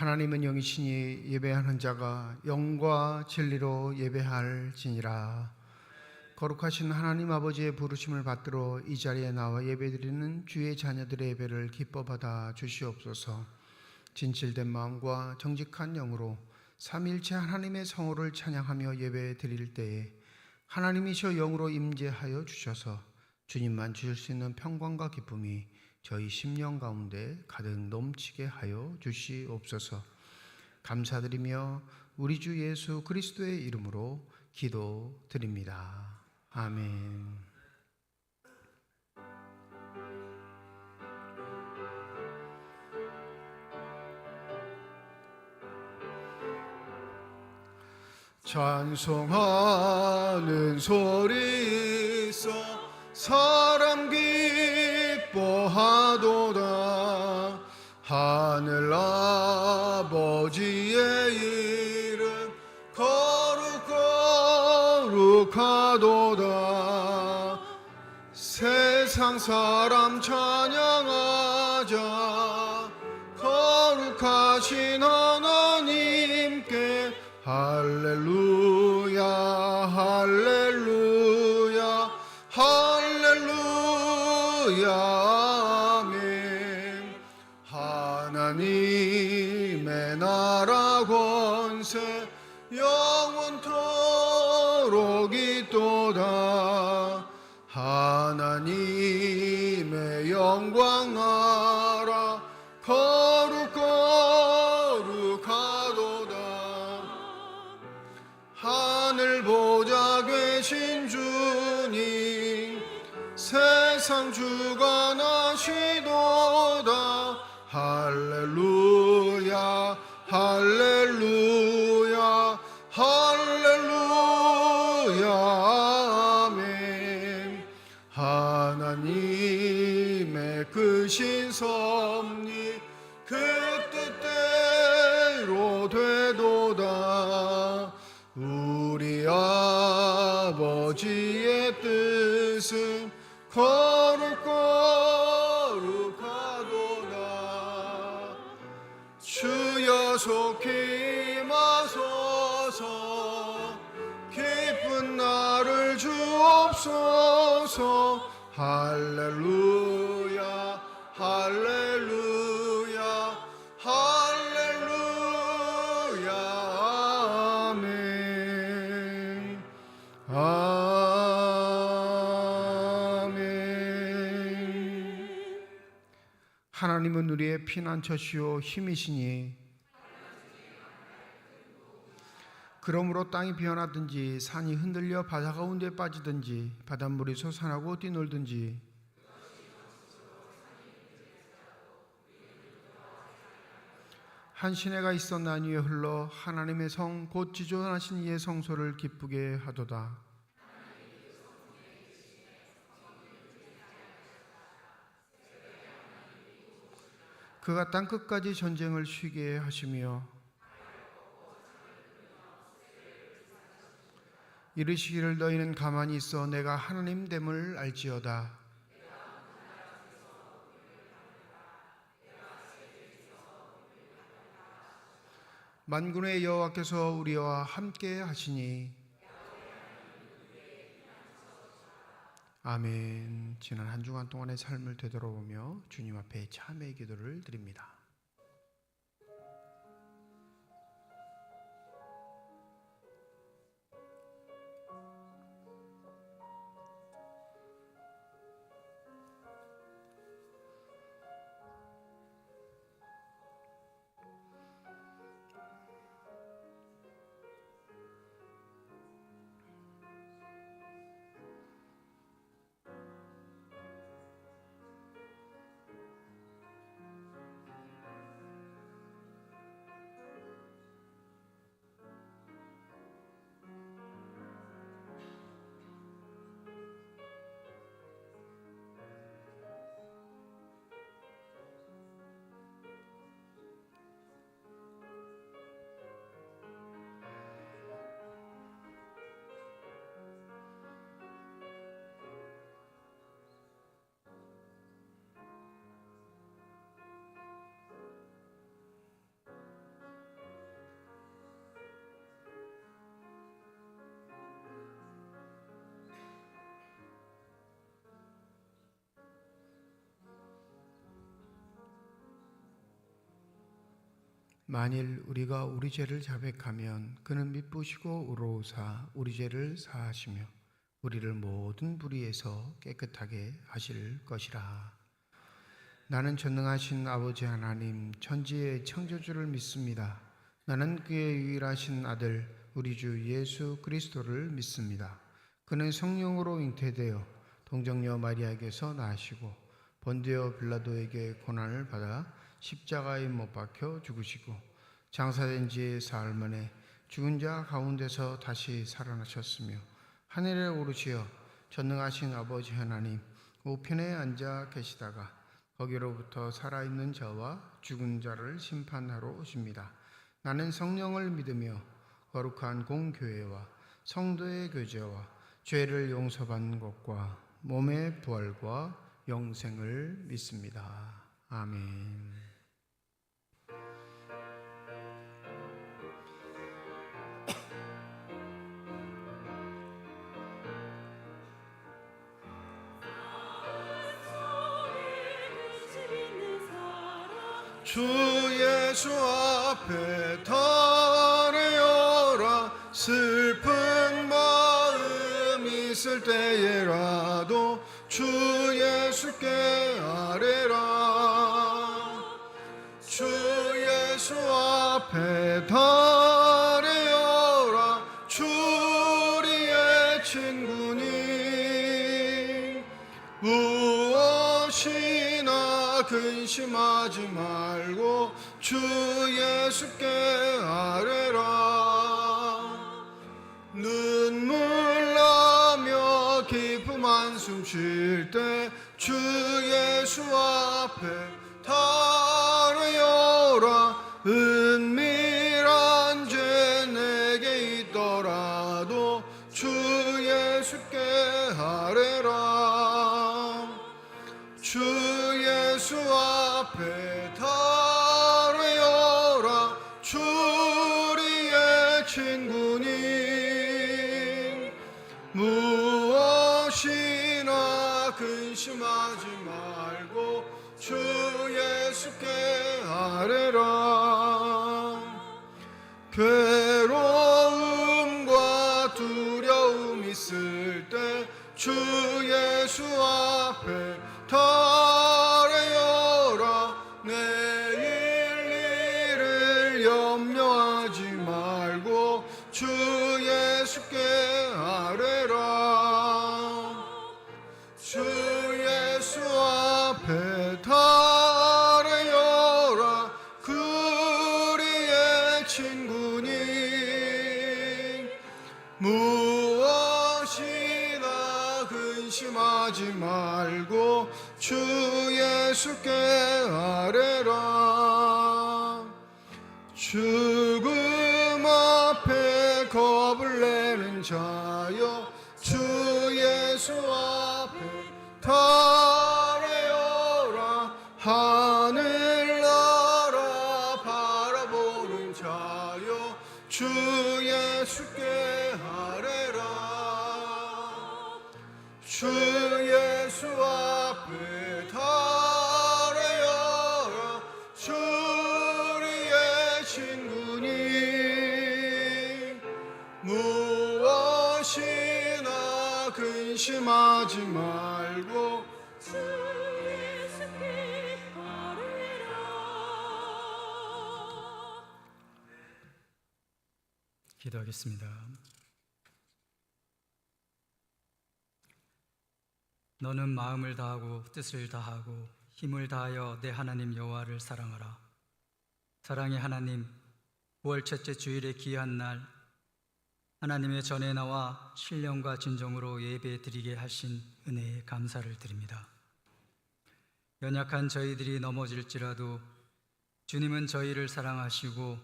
하나님은 영이시니 예배하는 자가 영과 진리로 예배할지니라. 거룩하신 하나님 아버지의 부르심을 받들어 이 자리에 나와 예배드리는 주의 자녀들의 예배를 기뻐 받아 주시옵소서. 진실된 마음과 정직한 영으로 삼위일체 하나님의 성호를 찬양하며 예배드릴 때에 하나님이시여 영으로 임재하여 주셔서 주님만 주실 수 있는 평강과 기쁨이 저희 심령 가운데 가득 넘치게 하여 주시옵소서. 감사드리며 우리 주 예수 그리스도의 이름으로 기도드립니다. 아멘. 찬송하는 소리 있어 사람 기뻐하도다. 하늘 아버지의 이름 거룩하도다. 세상 사람 찬양하자. 거룩하신 하나님께 할렐루야 할렐루야 할렐루야 아멘. 하나님의 나라 권세 영원토록 있도다. 하나님의 영광 나라 거룩하도다. 하늘 보좌 계신 주님 세상 주관하시도다. 할렐루야 할렐루야 할렐루야 아멘. 하나님의 크신 섭리 그 뜻대로 되도다. 우리 아버지의 뜻은 거룩하도다. 속히 임하소서. 기쁜 나를 주옵소서. 할렐루야 할렐루야 할렐루야. 아멘 아멘. 하나님은 우리의 피난처시요 힘이시니 그러므로 땅이 변하든지 산이 흔들려 바다 가운데 빠지든지 바닷물이 솟아나고 뛰놀든지 한 시내가 있어 난 위에 흘러 하나님의 성 곧 지존하신 이의 성소를 기쁘게 하도다. 그가 땅끝까지 전쟁을 쉬게 하시며 이르시기를 너희는 가만히 있어 내가 하나님 됨을 알지어다. 만군의 여호와께서 우리와 함께 하시니 아멘. 지난 한 주간 동안의 삶을 되돌아보며 주님 앞에 참회의 기도를 드립니다. 만일 우리가 우리 죄를 자백하면 그는 미쁘시고 의로우사 우리 죄를 사하시며 우리를 모든 불의에서 깨끗하게 하실 것이라. 나는 전능하신 아버지 하나님 천지의 창조주를 믿습니다. 나는 그의 유일하신 아들 우리 주 예수 그리스도를 믿습니다. 그는 성령으로 잉태되어 동정녀 마리아에게서 나시고 본디오 빌라도에게 고난을 받아 십자가에 못 박혀 죽으시고 장사된 지 사흘 만에 죽은 자 가운데서 다시 살아나셨으며 하늘에 오르시어 전능하신 아버지 하나님 우편에 앉아 계시다가 거기로부터 살아있는 자와 죽은 자를 심판하러 오십니다. 나는 성령을 믿으며 거룩한 공교회와 성도의 교제와 죄를 용서받는 것과 몸의 부활과 영생을 믿습니다. 아멘. 주 예수 앞에 달려라. 슬픈 마음 있을 때에라도 주 예수께 아뢰라. 주 예수 앞에 달려라. 주 우리의 친구니 무엇이나 근심하지 말고 주 예수께 아뢰라. 눈물 나며 깊은 한숨 쉴 때 주 예수 앞에 달려라. 은밀한 죄 내게 있더라도 주 예수께 아뢰라. 주 예수 앞에 달려라. 주 주 예수께 아뢰라. 괴로움과 두려움 있을 때 주 예수 앞에 달아여라. 내일 일을 염려하지 말고 주 예수께 아뢰라. 주 예수 앞에 달아여라. 그리의 친구니 무엇이나 근심하지 말고 주 예수께 아뢰라. 죽음 앞에 겁을 내는 자여 주 예수 앞에 달아여라. 하늘나라 바라보는 자여 주 예수께 아뢰라. 주 예수 앞에 달아여라. 주리의 친구니 무엇이나 근심하지 말고 주 예수께 아뢰라. 기도하겠습니다. 너는 마음을 다하고 뜻을 다하고 힘을 다하여 내 하나님 여호와를 사랑하라. 사랑의 하나님, 9월 첫째 주일의 귀한 날 하나님의 전에 나와 신령과 진정으로 예배 드리게 하신 은혜에 감사를 드립니다. 연약한 저희들이 넘어질지라도 주님은 저희를 사랑하시고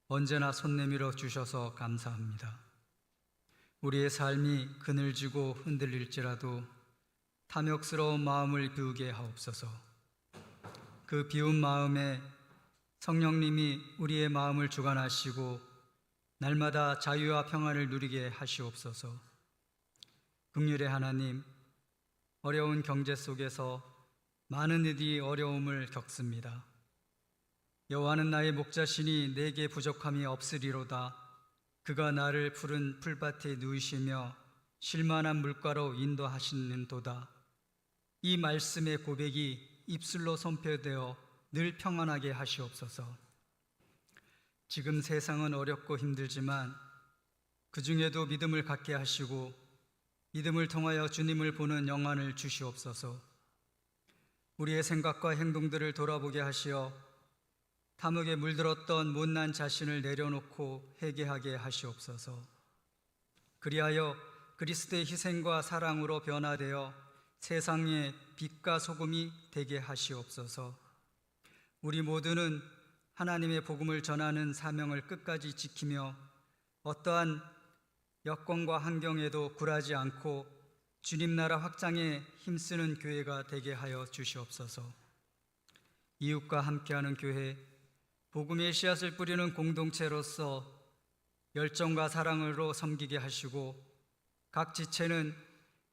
언제나 손 내밀어 주셔서 감사합니다. 우리의 삶이 그늘지고 흔들릴지라도 탐욕스러운 마음을 비우게 하옵소서. 그 비운 마음에 성령님이 우리의 마음을 주관하시고 날마다 자유와 평안을 누리게 하시옵소서. 긍휼의 하나님, 어려운 경제 속에서 많은 이들이 어려움을 겪습니다. 여호와는 나의 목자시니 내게 부족함이 없으리로다. 그가 나를 푸른 풀밭에 누이시며 쉴만한 물가로 인도하시는도다. 이 말씀의 고백이 입술로 선포되어 늘 평안하게 하시옵소서. 지금 세상은 어렵고 힘들지만 그 중에도 믿음을 갖게 하시고 믿음을 통하여 주님을 보는 영안을 주시옵소서. 우리의 생각과 행동들을 돌아보게 하시어 탐욕에 물들었던 못난 자신을 내려놓고 회개하게 하시옵소서. 그리하여 그리스도의 희생과 사랑으로 변화되어 세상의 빛과 소금이 되게 하시옵소서. 우리 모두는 하나님의 복음을 전하는 사명을 끝까지 지키며 어떠한 여건과 환경에도 굴하지 않고 주님 나라 확장에 힘쓰는 교회가 되게 하여 주시옵소서. 이웃과 함께하는 교회, 복음의 씨앗을 뿌리는 공동체로서 열정과 사랑으로 섬기게 하시고 각 지체는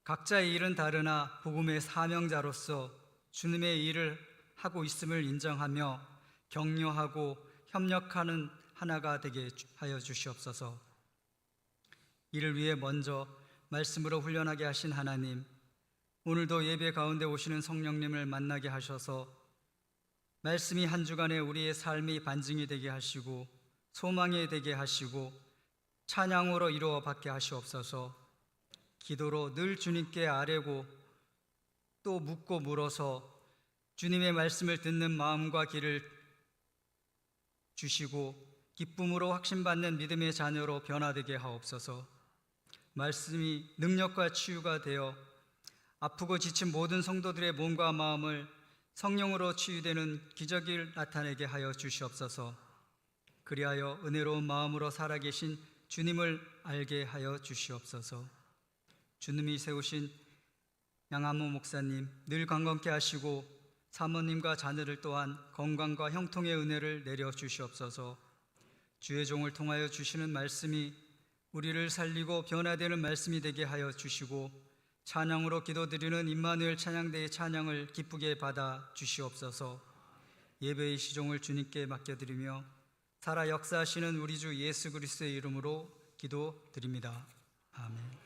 각자의 일은 다르나 복음의 사명자로서 주님의 일을 하고 있음을 인정하며 격려하고 협력하는 하나가 되게 하여 주시옵소서. 이를 위해 먼저 말씀으로 훈련하게 하신 하나님, 오늘도 예배 가운데 오시는 성령님을 만나게 하셔서 말씀이 한 주간에 우리의 삶이 반증이 되게 하시고 소망이 되게 하시고 찬양으로 이루어 받게 하시옵소서. 기도로 늘 주님께 아뢰고 또 묻고 물어서 주님의 말씀을 듣는 마음과 귀를 주시고 기쁨으로 확신받는 믿음의 자녀로 변화되게 하옵소서. 말씀이 능력과 치유가 되어 아프고 지친 모든 성도들의 몸과 마음을 성령으로 치유되는 기적을 나타내게 하여 주시옵소서. 그리하여 은혜로운 마음으로 살아계신 주님을 알게 하여 주시옵소서. 주님이 세우신 양한모 목사님 늘 강건케 하시고 사모님과 자녀들 또한 건강과 형통의 은혜를 내려 주시옵소서. 주의 종을 통하여 주시는 말씀이 우리를 살리고 변화되는 말씀이 되게 하여 주시고 찬양으로 기도드리는 임마누엘 찬양대의 찬양을 기쁘게 받아 주시옵소서. 예배의 시종을 주님께 맡겨드리며 살아 역사하시는 우리 주 예수 그리스도의 이름으로 기도드립니다. 아멘.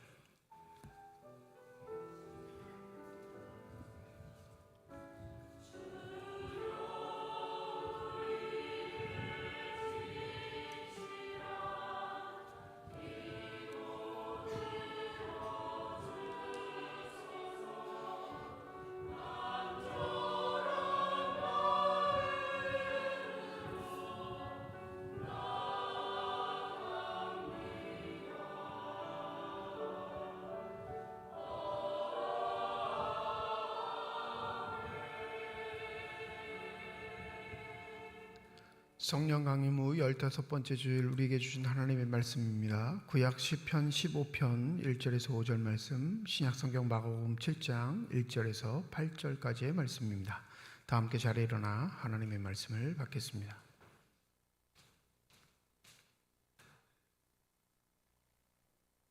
성령 강림 후 15번째 주일 우리에게 주신 하나님의 말씀입니다. 구약 시편 15편 1절에서 5절 말씀, 신약 성경 마가복음 7장 1절에서 8절까지의 말씀입니다. 다 함께 자리에 일어나 하나님의 말씀을 받겠습니다.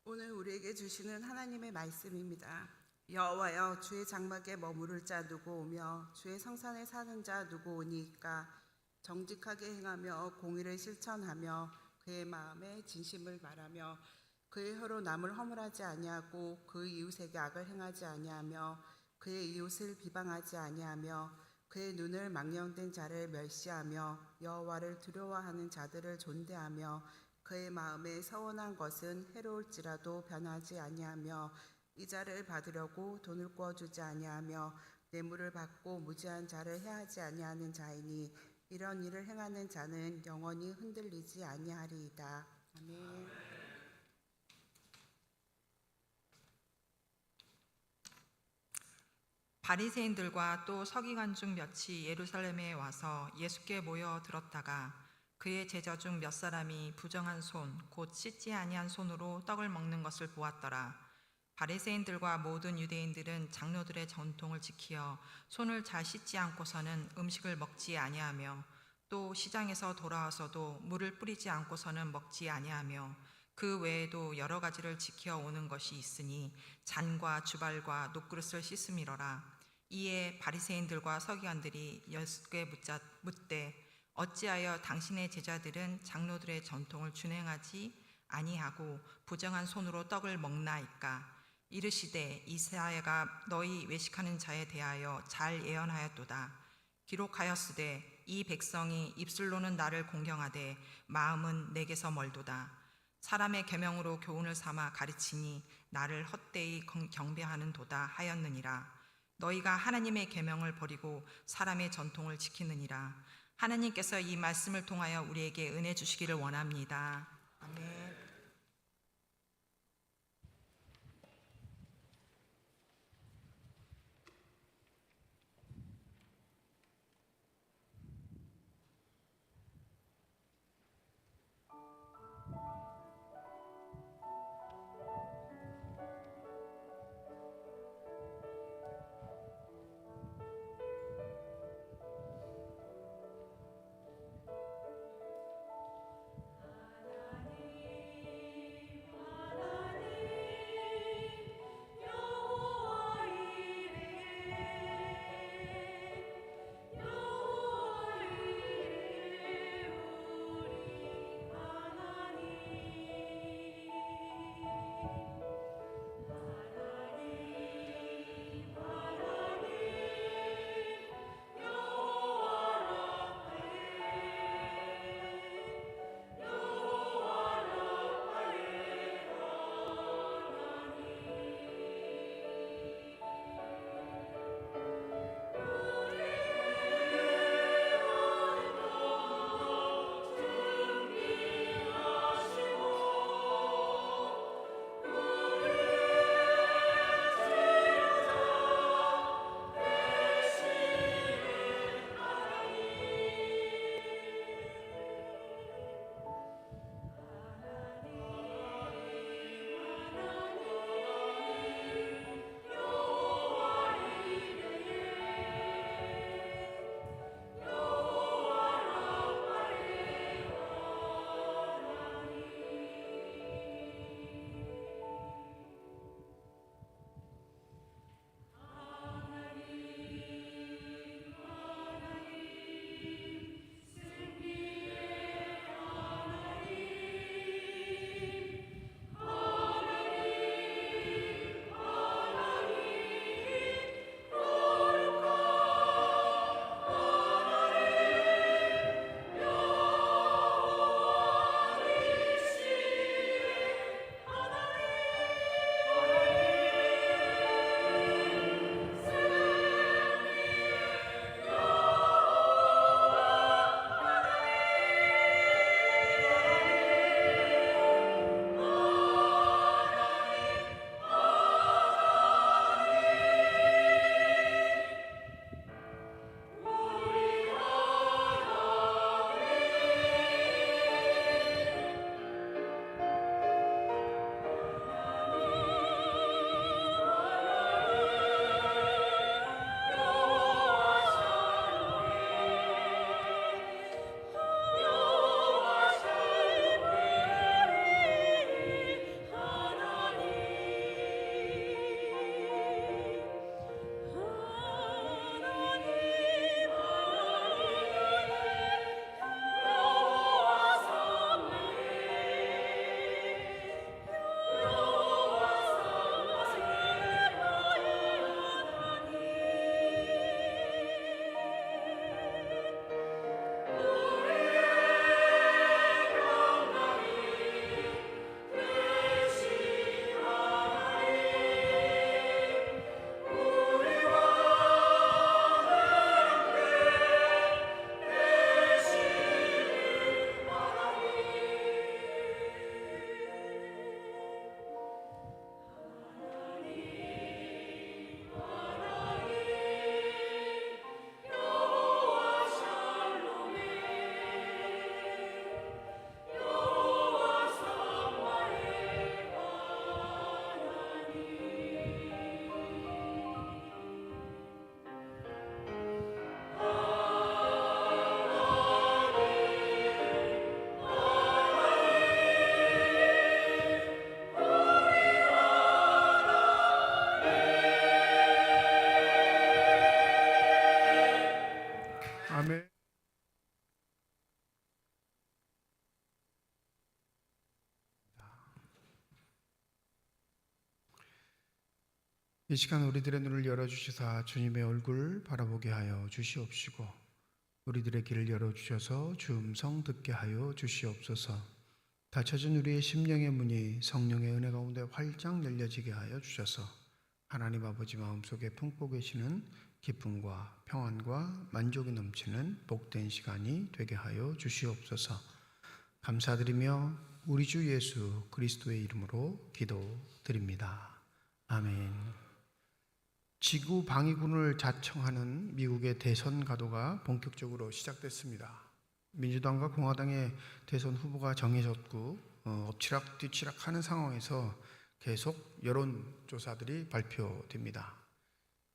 오늘 우리에게 주시는 하나님의 말씀입니다. 여호와여, 주의 장막에 머무를 자 누구 오며 주의 성산에 사는 자 누구 오니까. 정직하게 행하며 공의를 실천하며 그의 마음에 진심을 말하며 그의 혀로 남을 허물하지 아니하고 그 이웃에게 악을 행하지 아니하며 그의 이웃을 비방하지 아니하며 그의 눈을 망령된 자를 멸시하며 여호와를 두려워하는 자들을 존대하며 그의 마음에 서원한 것은 해로울지라도 변하지 아니하며 이자를 받으려고 돈을 구워주지 아니하며 뇌물을 받고 무지한 자를 해하지 아니하는 자이니 이런 일을 행하는 자는 영원히 흔들리지 아니하리이다. 아멘. 바리새인들과 또 서기관 중 몇이 예루살렘에 와서 예수께 모여 들었다가 그의 제자 중 몇 사람이 부정한 손, 곧 씻지 아니한 손으로 떡을 먹는 것을 보았더라. 바리새인들과 모든 유대인들은 장로들의 전통을 지키어 손을 잘 씻지 않고서는 음식을 먹지 아니하며 또 시장에서 돌아와서도 물을 뿌리지 않고서는 먹지 아니하며 그 외에도 여러 가지를 지켜 오는 것이 있으니 잔과 주발과 녹그릇을 씻음이러라. 이에 바리새인들과 서기관들이 예수께 묻되 어찌하여 당신의 제자들은 장로들의 전통을 준행하지 아니하고 부정한 손으로 떡을 먹나이까. 이르시되 이사야가 너희 외식하는 자에 대하여 잘 예언하였도다. 기록하였으되 이 백성이 입술로는 나를 공경하되 마음은 내게서 멀도다. 사람의 계명으로 교훈을 삼아 가르치니 나를 헛되이 경배하는 도다 하였느니라. 너희가 하나님의 계명을 버리고 사람의 전통을 지키느니라. 하나님께서 이 말씀을 통하여 우리에게 은혜 주시기를 원합니다. 아멘. 하나님 이 시간 우리들의 눈을 열어주시사 주님의 얼굴 바라보게 하여 주시옵시고 우리들의 길을 열어주셔서 주 음성 듣게 하여 주시옵소서. 닫혀진 우리의 심령의 문이 성령의 은혜 가운데 활짝 열려지게 하여 주셔서 하나님 아버지 마음속에 품고 계시는 기쁨과 평안과 만족이 넘치는 복된 시간이 되게 하여 주시옵소서. 감사드리며 우리 주 예수 그리스도의 이름으로 기도드립니다. 아멘. 지구 방위군을 자청하는 미국의 대선 가도가 본격적으로 시작됐습니다. 민주당과 공화당의 대선 후보가 정해졌고 엎치락뒤치락하는 상황에서 계속 여론조사들이 발표됩니다.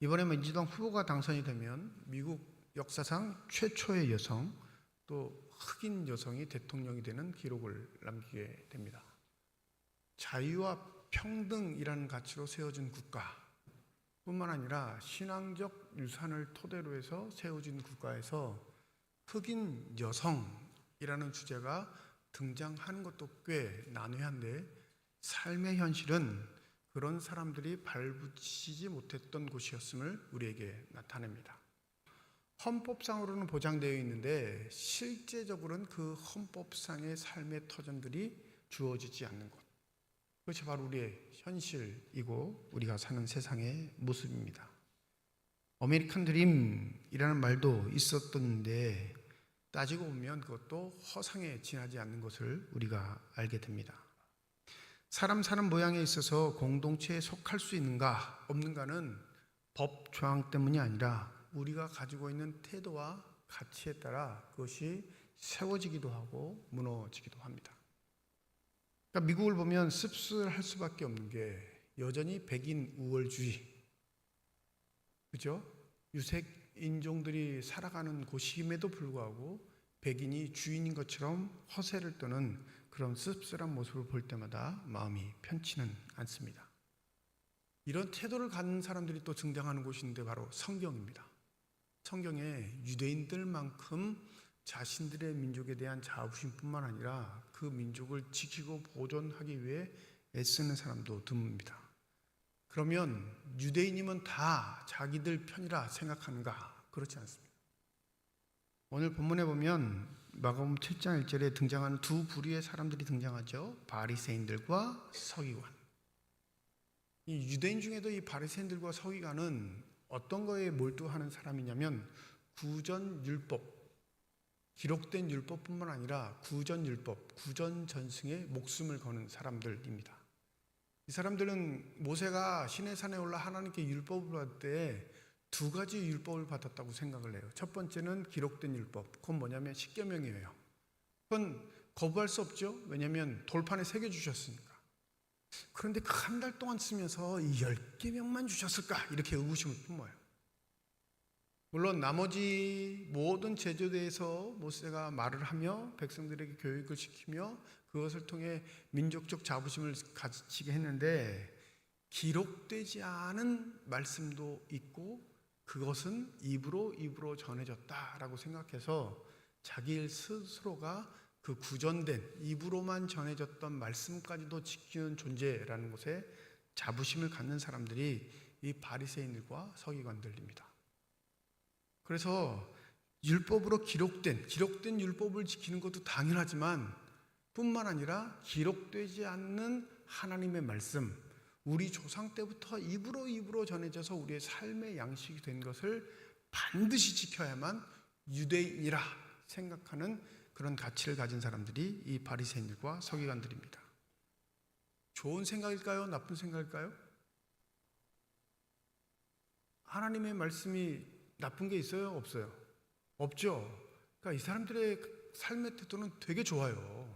이번에 민주당 후보가 당선이 되면 미국 역사상 최초의 여성 또 흑인 여성이 대통령이 되는 기록을 남기게 됩니다. 자유와 평등이라는 가치로 세워진 국가 뿐만 아니라 신앙적 유산을 토대로 해서 세워진 국가에서 흑인 여성이라는 주제가 등장하는 것도 꽤 난해한데 삶의 현실은 그런 사람들이 발붙이지 못했던 곳이었음을 우리에게 나타냅니다. 헌법상으로는 보장되어 있는데 실제적으로는 그 헌법상의 삶의 터전들이 주어지지 않는 것, 그것이 바로 우리의 현실이고 우리가 사는 세상의 모습입니다. 아메리칸 드림이라는 말도 있었던데 따지고 보면 그것도 허상에 지나지 않는 것을 우리가 알게 됩니다. 사람 사는 모양에 있어서 공동체에 속할 수 있는가 없는가는 법 조항 때문이 아니라 우리가 가지고 있는 태도와 가치에 따라 그것이 세워지기도 하고 무너지기도 합니다. 그러니까 미국을 보면 씁쓸할 수밖에 없는 게 여전히 백인 우월주의, 그죠? 유색 인종들이 살아가는 곳임에도 불구하고 백인이 주인인 것처럼 허세를 떠는 그런 씁쓸한 모습을 볼 때마다 마음이 편치는 않습니다. 이런 태도를 갖는 사람들이 또 등장하는 곳인데 바로 성경입니다. 성경에 유대인들만큼 자신들의 민족에 대한 자부심뿐만 아니라 그 민족을 지키고 보존하기 위해 애쓰는 사람도 드뭅니다. 그러면 유대인이면 다 자기들 편이라 생각하는가? 그렇지 않습니다. 오늘 본문에 보면 마가복음 7장 1절에 등장하는 두 부류의 사람들이 등장하죠. 바리새인들과 서기관. 이 유대인 중에도 이 바리새인들과 서기관은 어떤 거에 몰두하는 사람이냐면 구전율법, 기록된 율법뿐만 아니라 구전율법, 구전전승에 목숨을 거는 사람들입니다. 이 사람들은 모세가 시내산에 올라 하나님께 율법을 받을 때 두 가지 율법을 받았다고 생각을 해요. 첫 번째는 기록된 율법, 그건 뭐냐면 십계명이에요. 그건 거부할 수 없죠. 왜냐하면 돌판에 새겨주셨으니까. 그런데 그 한 달 동안 쓰면서 이 10계명만 주셨을까? 이렇게 의구심을 품어요. 물론 나머지 모든 제도대에서 모세가 말을 하며 백성들에게 교육을 시키며 그것을 통해 민족적 자부심을 가지게 했는데 기록되지 않은 말씀도 있고 그것은 입으로 전해졌다라고 생각해서 자기 스스로가 그 구전된 입으로만 전해졌던 말씀까지도 지키는 존재라는 것에 자부심을 갖는 사람들이 이 바리새인들과 서기관들입니다. 그래서 율법으로 기록된 율법을 지키는 것도 당연하지만 뿐만 아니라 기록되지 않는 하나님의 말씀, 우리 조상 때부터 입으로 전해져서 우리의 삶의 양식이 된 것을 반드시 지켜야만 유대인이라 생각하는 그런 가치를 가진 사람들이 이 바리새인들과 서기관들입니다. 좋은 생각일까요? 나쁜 생각일까요? 하나님의 말씀이 나쁜 게 있어요? 없어요? 없죠. 그러니까 이 사람들의 삶의 태도는 되게 좋아요.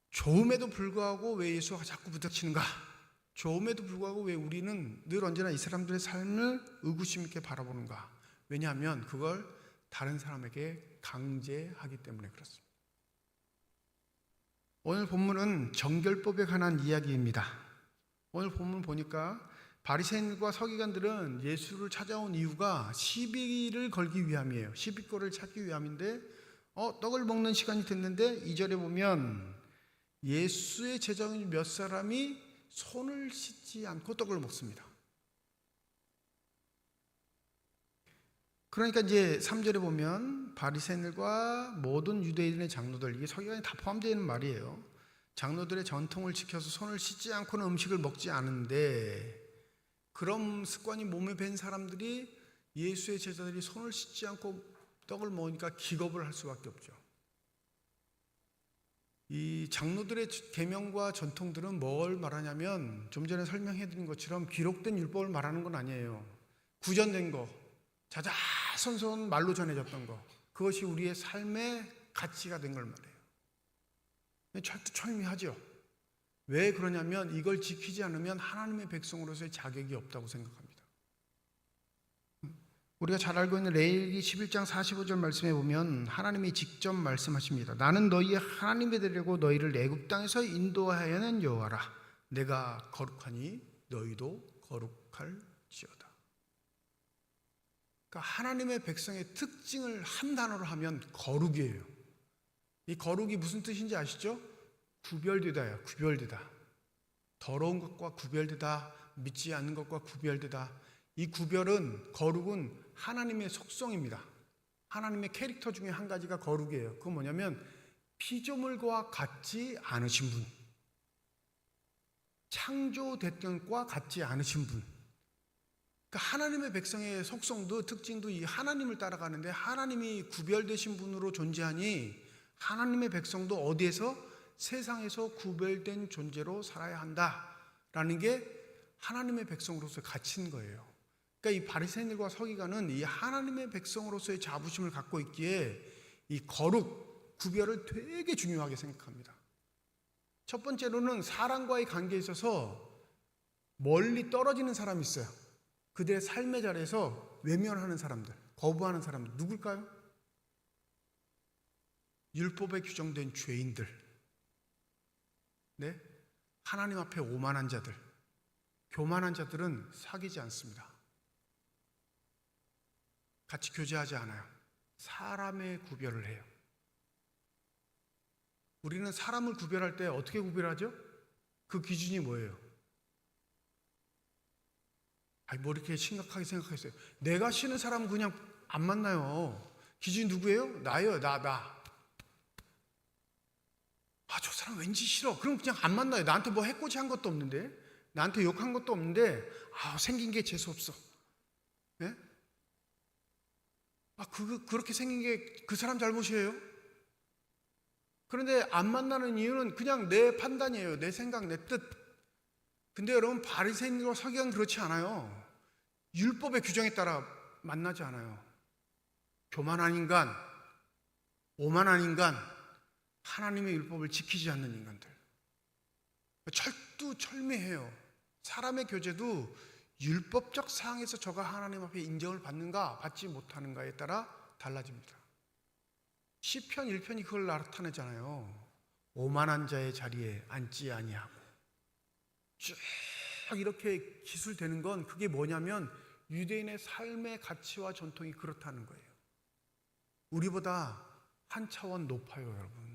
좋음에도 불구하고 왜 예수가 자꾸 부닥치는가? 좋음에도 불구하고 왜 우리는 늘 언제나 이 사람들의 삶을 의구심 있게 바라보는가? 왜냐하면 그걸 다른 사람에게 강제하기 때문에 그렇습니다. 오늘 본문은 정결법에 관한 이야기입니다. 오늘 본문 보니까 바리새인과 서기관들은 예수를 찾아온 이유가 시비를 걸기 위함이에요. 시비거리를 찾기 위함인데 떡을 먹는 시간이 됐는데 2절에 보면 예수의 제자인 몇 사람이 손을 씻지 않고 떡을 먹습니다. 그러니까 이제 3절에 보면 바리새인들과 모든 유대인의 장로들, 이게 서기관이 다 포함되어 있는 말이에요. 장로들의 전통을 지켜서 손을 씻지 않고는 음식을 먹지 않은데, 그런 습관이 몸에 밴 사람들이, 예수의 제자들이 손을 씻지 않고 떡을 먹으니까 기겁을 할 수밖에 없죠. 이 장로들의 계명과 전통들은 뭘 말하냐면, 좀 전에 설명해 드린 것처럼 기록된 율법을 말하는 건 아니에요. 구전된 거, 자자손손 말로 전해졌던 거, 그것이 우리의 삶의 가치가 된 걸 말해요. 철두철미하죠. 왜 그러냐면 이걸 지키지 않으면 하나님의 백성으로서의 자격이 없다고 생각합니다. 우리가 잘 알고 있는 레위기 11장 45절 말씀에 보면 하나님이 직접 말씀하십니다. 나는 너희의 하나님이 되려고 너희를 애굽 땅에서 인도하여 낸 여호와라. 내가 거룩하니 너희도 거룩할지어다. 그러니까 하나님의 백성의 특징을 한 단어로 하면 거룩이에요. 이 거룩이 무슨 뜻인지 아시죠? 구별되다예요. 구별되다. 더러운 것과 구별되다. 믿지 않는 것과 구별되다. 이 구별은, 거룩은 하나님의 속성입니다. 하나님의 캐릭터 중에 한 가지가 거룩이에요. 그건 뭐냐면 피조물과 같지 않으신 분, 창조됐던 것과 같지 않으신 분. 그러니까 하나님의 백성의 속성도, 특징도 이 하나님을 따라가는데, 하나님이 구별되신 분으로 존재하니 하나님의 백성도 어디에서? 세상에서 구별된 존재로 살아야 한다라는 게 하나님의 백성으로서의 가치인 거예요. 그러니까 이 바리새인들과 서기관은 이 하나님의 백성으로서의 자부심을 갖고 있기에 이 거룩, 구별을 되게 중요하게 생각합니다. 첫 번째로는 사람과의 관계에 있어서 멀리 떨어지는 사람이 있어요. 그들의 삶의 자리에서 외면하는 사람들, 거부하는 사람들, 누굴까요? 율법에 규정된 죄인들, 네? 하나님 앞에 오만한 자들, 교만한 자들은 사귀지 않습니다. 같이 교제하지 않아요. 사람의 구별을 해요. 우리는 사람을 구별할 때 어떻게 구별하죠? 그 기준이 뭐예요? 뭐 이렇게 심각하게 생각했어요. 내가 싫은 사람은 그냥 안 만나요. 기준이 누구예요? 나예요. 나. 저 사람 왠지 싫어. 그럼 그냥 안 만나요. 나한테 뭐 해코지 한 것도 없는데, 나한테 욕한 것도 없는데, 생긴 게 재수없어. 네? 그렇게 생긴 게 그 사람 잘못이에요? 그런데 안 만나는 이유는 그냥 내 판단이에요. 내 생각, 내 뜻. 근데 여러분, 바리새인과 서기관 그렇지 않아요. 율법의 규정에 따라 만나지 않아요. 교만한 인간, 오만한 인간, 하나님의 율법을 지키지 않는 인간들. 철두철미해요. 사람의 교제도 율법적 사항에서 저가 하나님 앞에 인정을 받는가 받지 못하는가에 따라 달라집니다. 시편 1편이 그걸 나타내잖아요. 오만한 자의 자리에 앉지 아니하고. 쭉 이렇게 기술되는 건 그게 뭐냐면 유대인의 삶의 가치와 전통이 그렇다는 거예요. 우리보다 한 차원 높아요, 여러분.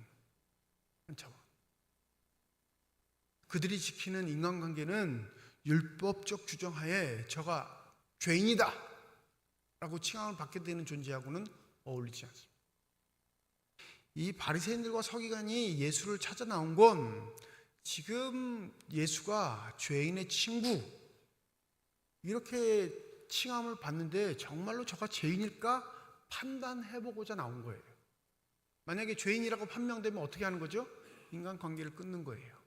한 차원. 그들이 지키는 인간관계는 율법적 규정하에 저가 죄인이다 라고 칭함을 받게 되는 존재하고는 어울리지 않습니다. 이 바리새인들과 서기관이 예수를 찾아 나온 건 지금 예수가 죄인의 친구 이렇게 칭함을 받는데 정말로 저가 죄인일까 판단해보고자 나온 거예요. 만약에 죄인이라고 판명되면 어떻게 하는 거죠? 인간관계를 끊는 거예요.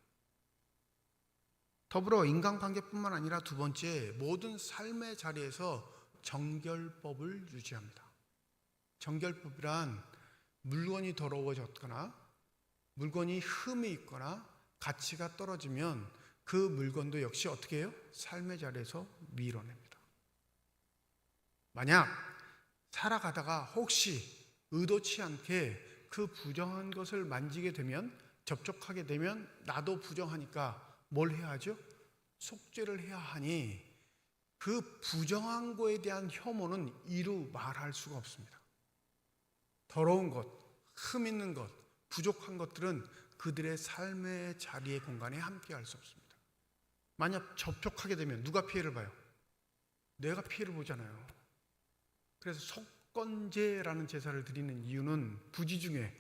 더불어 인간관계뿐만 아니라 두 번째, 모든 삶의 자리에서 정결법을 유지합니다. 정결법이란 물건이 더러워졌거나 물건이 흠이 있거나 가치가 떨어지면 그 물건도 역시 어떻게 해요? 삶의 자리에서 밀어냅니다. 만약 살아가다가 혹시 의도치 않게 그 부정한 것을 만지게 되면, 접촉하게 되면 나도 부정하니까 뭘 해야 하죠? 속죄를 해야 하니 그 부정한 거에 대한 혐오는 이루 말할 수가 없습니다. 더러운 것, 흠 있는 것, 부족한 것들은 그들의 삶의 자리의 공간에 함께 할 수 없습니다. 만약 접촉하게 되면 누가 피해를 봐요? 내가 피해를 보잖아요. 그래서 속건제라는 제사를 드리는 이유는 부지 중에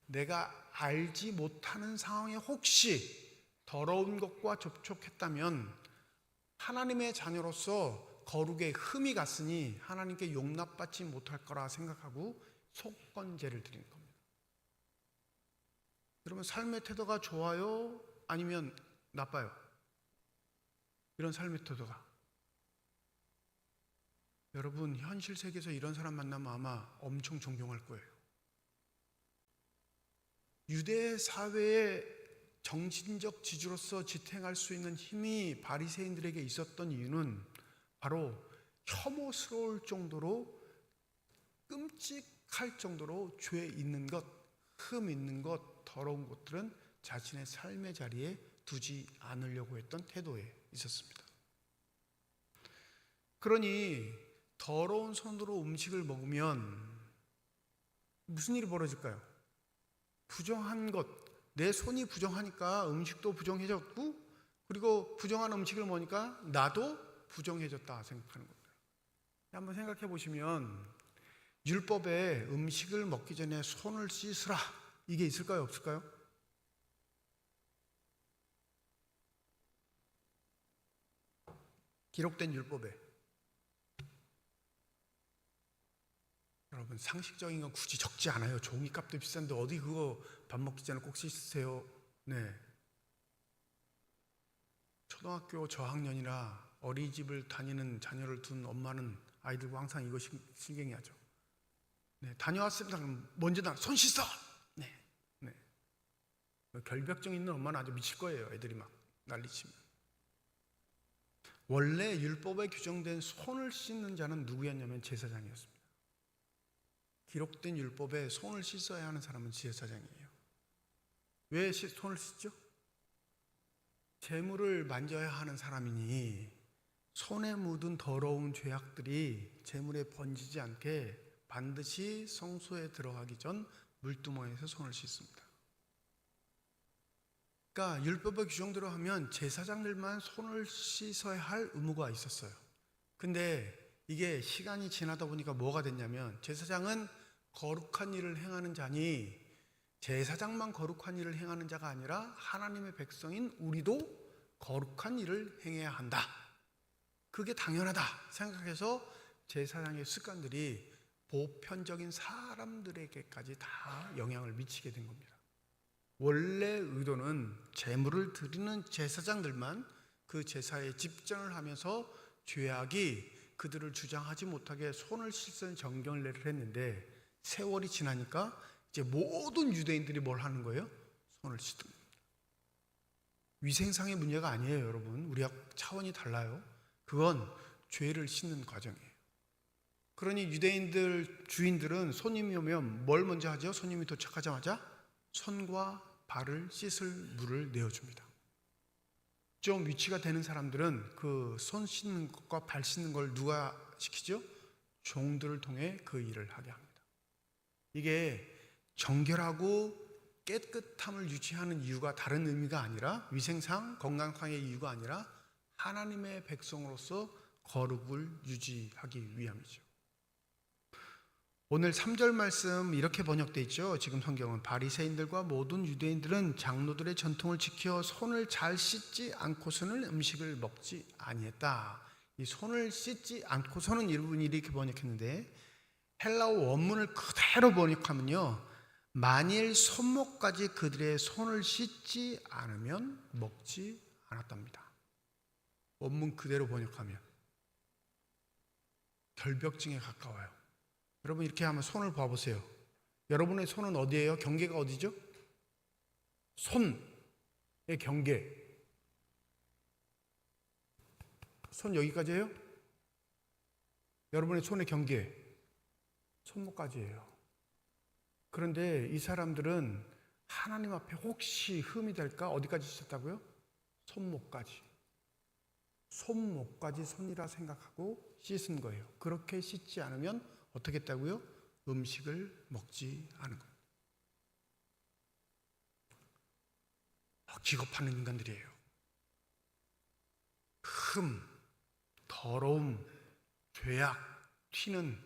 내가 알지 못하는 상황에 혹시 더러운 것과 접촉했다면 하나님의 자녀로서 거룩에 흠이 갔으니 하나님께 용납받지 못할 거라 생각하고 속건제를 드리는 겁니다. 여러분, 삶의 태도가 좋아요? 아니면 나빠요? 이런 삶의 태도가. 여러분, 현실 세계에서 이런 사람 만나면 아마 엄청 존경할 거예요. 유대 사회의 정신적 지주로서 지탱할 수 있는 힘이 바리새인들에게 있었던 이유는 바로 혐오스러울 정도로, 끔찍할 정도로 죄 있는 것, 흠 있는 것, 더러운 것들은 자신의 삶의 자리에 두지 않으려고 했던 태도에 있었습니다. 그러니 더러운 손으로 음식을 먹으면 무슨 일이 벌어질까요? 부정한 것, 내 손이 부정하니까 음식도 부정해졌고, 그리고 부정한 음식을 먹으니까 나도 부정해졌다 생각하는 겁니다. 한번 생각해 보시면 율법에 음식을 먹기 전에 손을 씻으라, 이게 있을까요? 없을까요? 기록된 율법에. 여러분, 상식적인 건 굳이 적지 않아요. 종이값도 비싼데 어디 그거 밥 먹기 전에 꼭 씻으세요. 네. 초등학교 저학년이라 어린이집을 다니는 자녀를 둔 엄마는 아이들과 항상 이거 신경이 하죠. 네, 다녀왔습니다. 그럼 먼저 손 씻어. 네, 네. 결벽증 있는 엄마는 아주 미칠 거예요. 애들이 막 난리치면. 원래 율법에 규정된 손을 씻는 자는 누구였냐면 제사장이었습니다. 기록된 율법에 손을 씻어야 하는 사람은 제사장이에요. 왜 손을 씻죠? 재물을 만져야 하는 사람이니 손에 묻은 더러운 죄악들이 재물에 번지지 않게 반드시 성소에 들어가기 전 물두멍에서 손을 씻습니다. 그러니까 율법의 규정대로 하면 제사장들만 손을 씻어야 할 의무가 있었어요. 근데 이게 시간이 지나다 보니까 뭐가 됐냐면, 제사장은 거룩한 일을 행하는 자니 제사장만 거룩한 일을 행하는 자가 아니라 하나님의 백성인 우리도 거룩한 일을 행해야 한다, 그게 당연하다 생각해서 제사장의 습관들이 보편적인 사람들에게까지 다 영향을 미치게 된 겁니다. 원래 의도는 제물을 드리는 제사장들만 그 제사에 집전을 하면서 죄악이 그들을 주장하지 못하게 손을 씻은 정결례를 했는데, 세월이 지나니까 이제 모든 유대인들이 뭘 하는 거예요? 손을 씻는 겁니다. 위생상의 문제가 아니에요, 여러분. 우리하고 차원이 달라요. 그건 죄를 씻는 과정이에요. 그러니 유대인들 주인들은 손님이 오면 뭘 먼저 하죠? 손님이 도착하자마자 손과 발을 씻을 물을 내어줍니다. 좀 위치가 되는 사람들은 그 손 씻는 것과 발 씻는 걸 누가 시키죠? 종들을 통해 그 일을 하게 합니다. 이게 정결하고 깨끗함을 유지하는 이유가 다른 의미가 아니라, 위생상 건강상의 이유가 아니라 하나님의 백성으로서 거룩을 유지하기 위함이죠. 오늘 3절 말씀 이렇게 번역되어 있죠. 지금 성경은 바리새인들과 모든 유대인들은 장로들의 전통을 지켜 손을 잘 씻지 않고서는 음식을 먹지 아니했다. 이 손을 씻지 않고서는 이분이 이렇게 번역했는데, 헬라어 원문을 그대로 번역하면요, 만일 손목까지 그들의 손을 씻지 않으면 먹지 않았답니다. 원문 그대로 번역하면 결벽증에 가까워요. 여러분, 이렇게 하면 손을 봐보세요. 여러분의 손은 어디예요? 경계가 어디죠? 손의 경계. 손 여기까지예요? 여러분의 손의 경계 손목까지예요. 그런데 이 사람들은 하나님 앞에 혹시 흠이 될까? 어디까지 씻었다고요? 손목까지. 손목까지 손이라 생각하고 씻은 거예요. 그렇게 씻지 않으면 어떻게 했다고요? 음식을 먹지 않은 겁니다. 기겁하는 인간들이에요. 흠, 더러움, 죄악, 튀는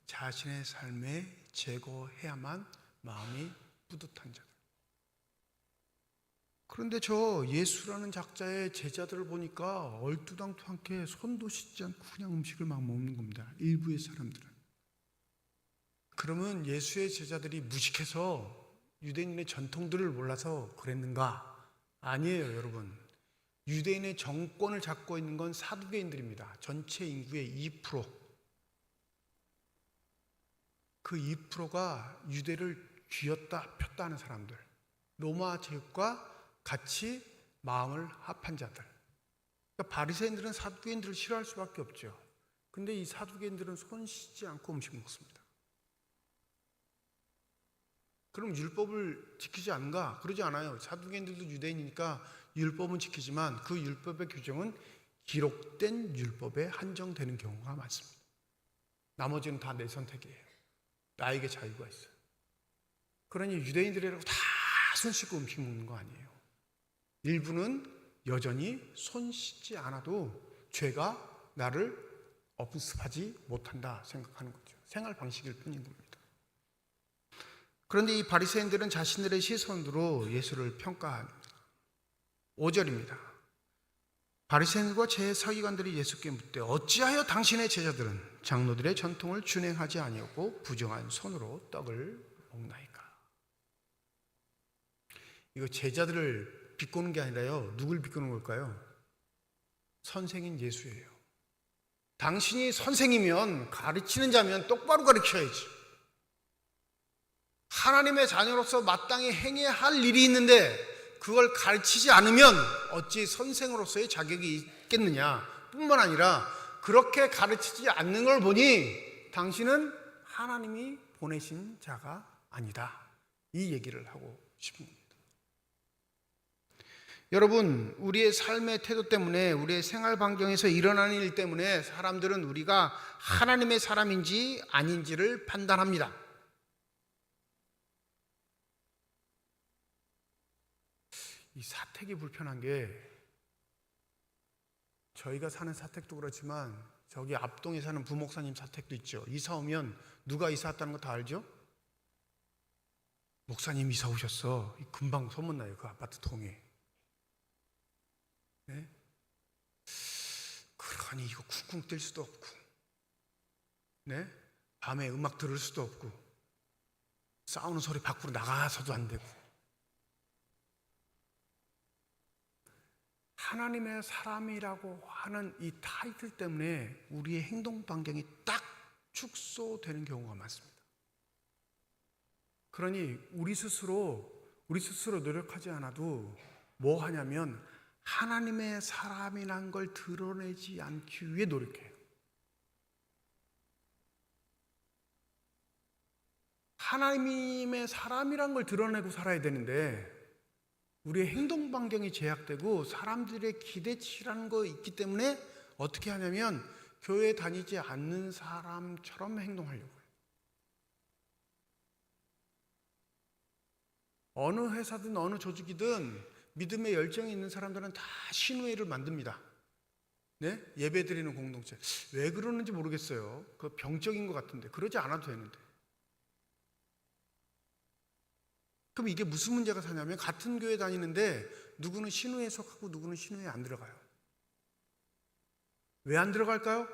자신의 삶에 제거해야만 마음이 뿌듯한 자들. 그런데 저 예수라는 작자의 제자들을 보니까 얼두당토않게 손도 씻지 않고 그냥 음식을 막 먹는 겁니다. 일부의 사람들은. 그러면 예수의 제자들이 무식해서 유대인의 전통들을 몰라서 그랬는가? 아니에요, 여러분. 유대인의 정권을 잡고 있는 건 사두개인들입니다. 전체 인구의 2%. 그 2%가 유대를 쥐었다 폈다 하는 사람들. 로마 제국과 같이 마음을 합한 자들. 그러니까 바리새인들은 사두개인들을 싫어할 수밖에 없죠. 근데 이 사두개인들은 손 씻지 않고 음식 먹습니다. 그럼 율법을 지키지 않는가? 그러지 않아요. 사두개인들도 유대인이니까 율법은 지키지만 그 율법의 규정은 기록된 율법에 한정되는 경우가 많습니다. 나머지는 다 내 선택이에요. 나에게 자유가 있어요. 그러니 유대인들이라고 다 손 씻고 음식 먹는 거 아니에요. 일부는 여전히 손 씻지 않아도 죄가 나를 엄습하지 못한다 생각하는 거죠. 생활 방식일 뿐인 겁니다. 그런데 이 바리새인들은 자신들의 시선으로 예수를 평가합니다. 5절입니다. 바리새인들과 제사기관들이 예수께 묻되 어찌하여 당신의 제자들은 장로들의 전통을 준행하지 아니하고 부정한 손으로 떡을 먹나이까? 이거 제자들을 비꼬는 게 아니라요. 누굴 비꼬는 걸까요? 선생인 예수예요. 당신이 선생이면, 가르치는 자면 똑바로 가르쳐야지. 하나님의 자녀로서 마땅히 행해야 할 일이 있는데 그걸 가르치지 않으면 어찌 선생으로서의 자격이 있겠느냐 뿐만 아니라 그렇게 가르치지 않는 걸 보니 당신은 하나님이 보내신 자가 아니다. 이 얘기를 하고 싶은 겁니다. 여러분, 우리의 삶의 태도 때문에, 우리의 생활 반경에서 일어나는 일 때문에 사람들은 우리가 하나님의 사람인지 아닌지를 판단합니다. 이 사택이 불편한 게, 저희가 사는 사택도 그렇지만 저기 앞동에 사는 부목사님 사택도 있죠. 이사 오면 누가 이사 왔다는 거 다 알죠? 목사님 이사 오셨어. 금방 소문나요. 그 아파트 통에. 네? 그러니 이거 쿵쿵 뛸 수도 없고, 네? 밤에 음악 들을 수도 없고, 싸우는 소리 밖으로 나가서도 안 되고. 하나님의 사람이라고 하는 이 타이틀 때문에 우리의 행동 반경이 딱 축소되는 경우가 많습니다. 그러니 우리 스스로 노력하지 않아도 뭐 하냐면 하나님의 사람이란 걸 드러내지 않기 위해 노력해요. 하나님의 사람이란 걸 드러내고 살아야 되는데 우리의 행동 반경이 제약되고 사람들의 기대치라는 거 있기 때문에 어떻게 하냐면 교회 다니지 않는 사람처럼 행동하려고 해요. 어느 회사든 어느 조직이든 믿음의 열정이 있는 사람들은 다 신우회를 만듭니다. 네? 예배 드리는 공동체. 왜 그러는지 모르겠어요. 그 병적인 것 같은데. 그러지 않아도 되는데. 그럼 이게 무슨 문제가 사냐면 같은 교회 다니는데 누구는 신우회에 속하고 누구는 신우회에 안 들어가요. 왜 안 들어갈까요?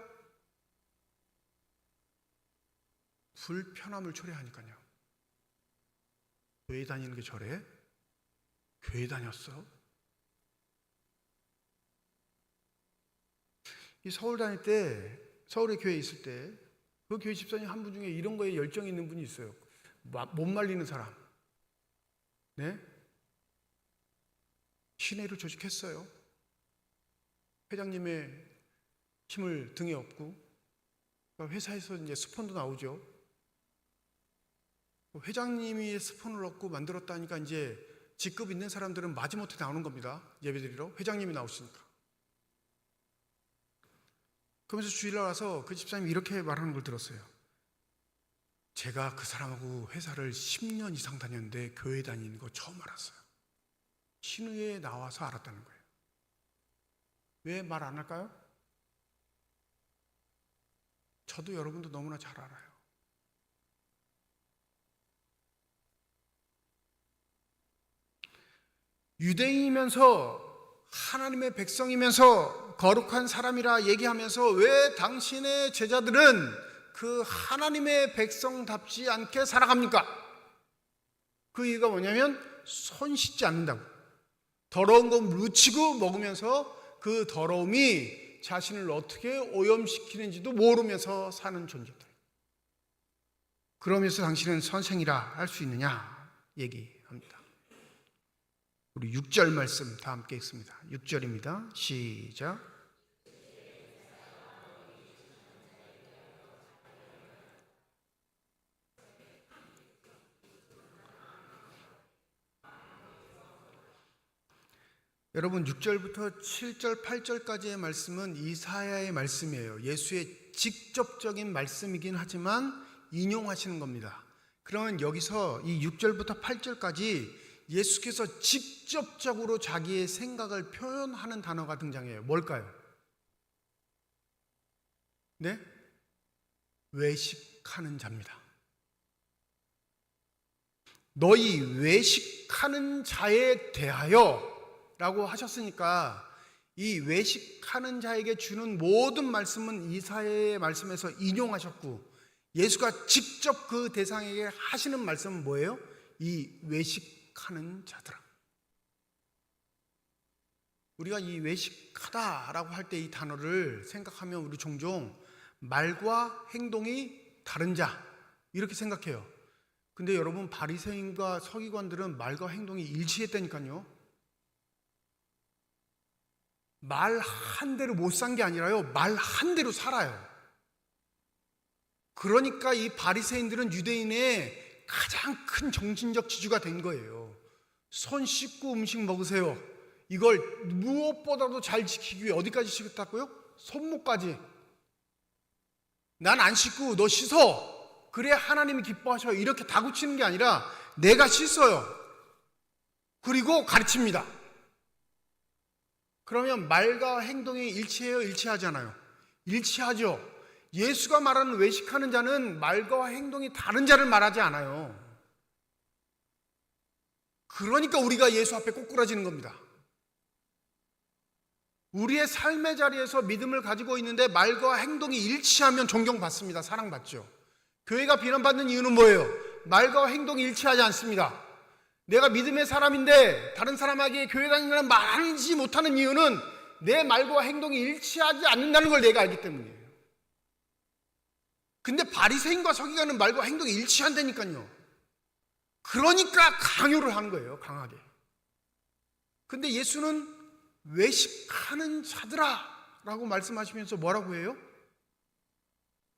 불편함을 초래하니까요. 교회 다니는 게 저래? 교회 다녔어? 이 서울 다닐 때, 서울에 교회 있을 때 그 교회 집사님 한 분 중에 이런 거에 열정이 있는 분이 있어요. 못 말리는 사람. 네? 신회를 조직했어요. 회장님의 힘을 등에 업고 회사에서 이제 스폰도 나오죠. 회장님이 스폰을 얻고 만들었다니까 이제 직급 있는 사람들은 마지못해 나오는 겁니다. 예배드리러 회장님이 나오시니까. 그러면서 주일날 와서 그 집사님이 이렇게 말하는 걸 들었어요. 제가 그 사람하고 회사를 10년 이상 다녔는데 교회 다니는 거 처음 알았어요. 신우회에 나와서 알았다는 거예요. 왜 말 안 할까요? 저도 여러분도 너무나 잘 알아요. 유대인이면서 하나님의 백성이면서 거룩한 사람이라 얘기하면서 왜 당신의 제자들은 그 하나님의 백성답지 않게 살아갑니까? 그 이유가 뭐냐면 손 씻지 않는다고. 더러운 거 묻히고 먹으면서 그 더러움이 자신을 어떻게 오염시키는지도 모르면서 사는 존재들. 그러면서 당신은 선생이라 할 수 있느냐 얘기합니다. 우리 6절 말씀 다 함께 읽습니다. 6절입니다. 시작. 여러분 6절부터 7절, 8절까지의 말씀은 이사야의 말씀이에요. 예수의 직접적인 말씀이긴 하지만 인용하시는 겁니다. 그러면 여기서 이 6절부터 8절까지 예수께서 직접적으로 자기의 생각을 표현하는 단어가 등장해요. 뭘까요? 네? 외식하는 자입니다. 너희 외식하는 자에 대하여 라고 하셨으니까 이 외식하는 자에게 주는 모든 말씀은 이사야의 말씀에서 인용하셨고 예수가 직접 그 대상에게 하시는 말씀은 뭐예요? 이 외식하는 자들아. 우리가 이 외식하다라고 할 때 이 단어를 생각하면 우리 종종 말과 행동이 다른 자 이렇게 생각해요. 근데 여러분 바리새인과 서기관들은 말과 행동이 일치했다니까요. 말 한 대로 못 산 게 아니라요. 말 한 대로 살아요. 그러니까 이 바리새인들은 유대인의 가장 큰 정신적 지주가 된 거예요. 손 씻고 음식 먹으세요. 이걸 무엇보다도 잘 지키기 위해 어디까지 지켰다고요? 손목까지. 난 안 씻고 너 씻어. 그래야 하나님이 기뻐하셔요. 이렇게 다구치는 게 아니라 내가 씻어요. 그리고 가르칩니다. 그러면 말과 행동이 일치해요? 일치하지 않아요? 일치하죠. 예수가 말하는 외식하는 자는 말과 행동이 다른 자를 말하지 않아요. 그러니까 우리가 예수 앞에 꼬꾸라지는 겁니다. 우리의 삶의 자리에서 믿음을 가지고 있는데 말과 행동이 일치하면 존경받습니다. 사랑받죠. 교회가 비난받는 이유는 뭐예요? 말과 행동이 일치하지 않습니다. 내가 믿음의 사람인데 다른 사람에게 교회 다니는 말하지 못하는 이유는 내 말과 행동이 일치하지 않는다는 걸 내가 알기 때문이에요. 근데 바리새인과 서기관은 말과 행동이 일치한다니까요. 그러니까 강요를 하는 거예요. 강하게. 근데 예수는 외식하는 자들아 라고 말씀하시면서 뭐라고 해요?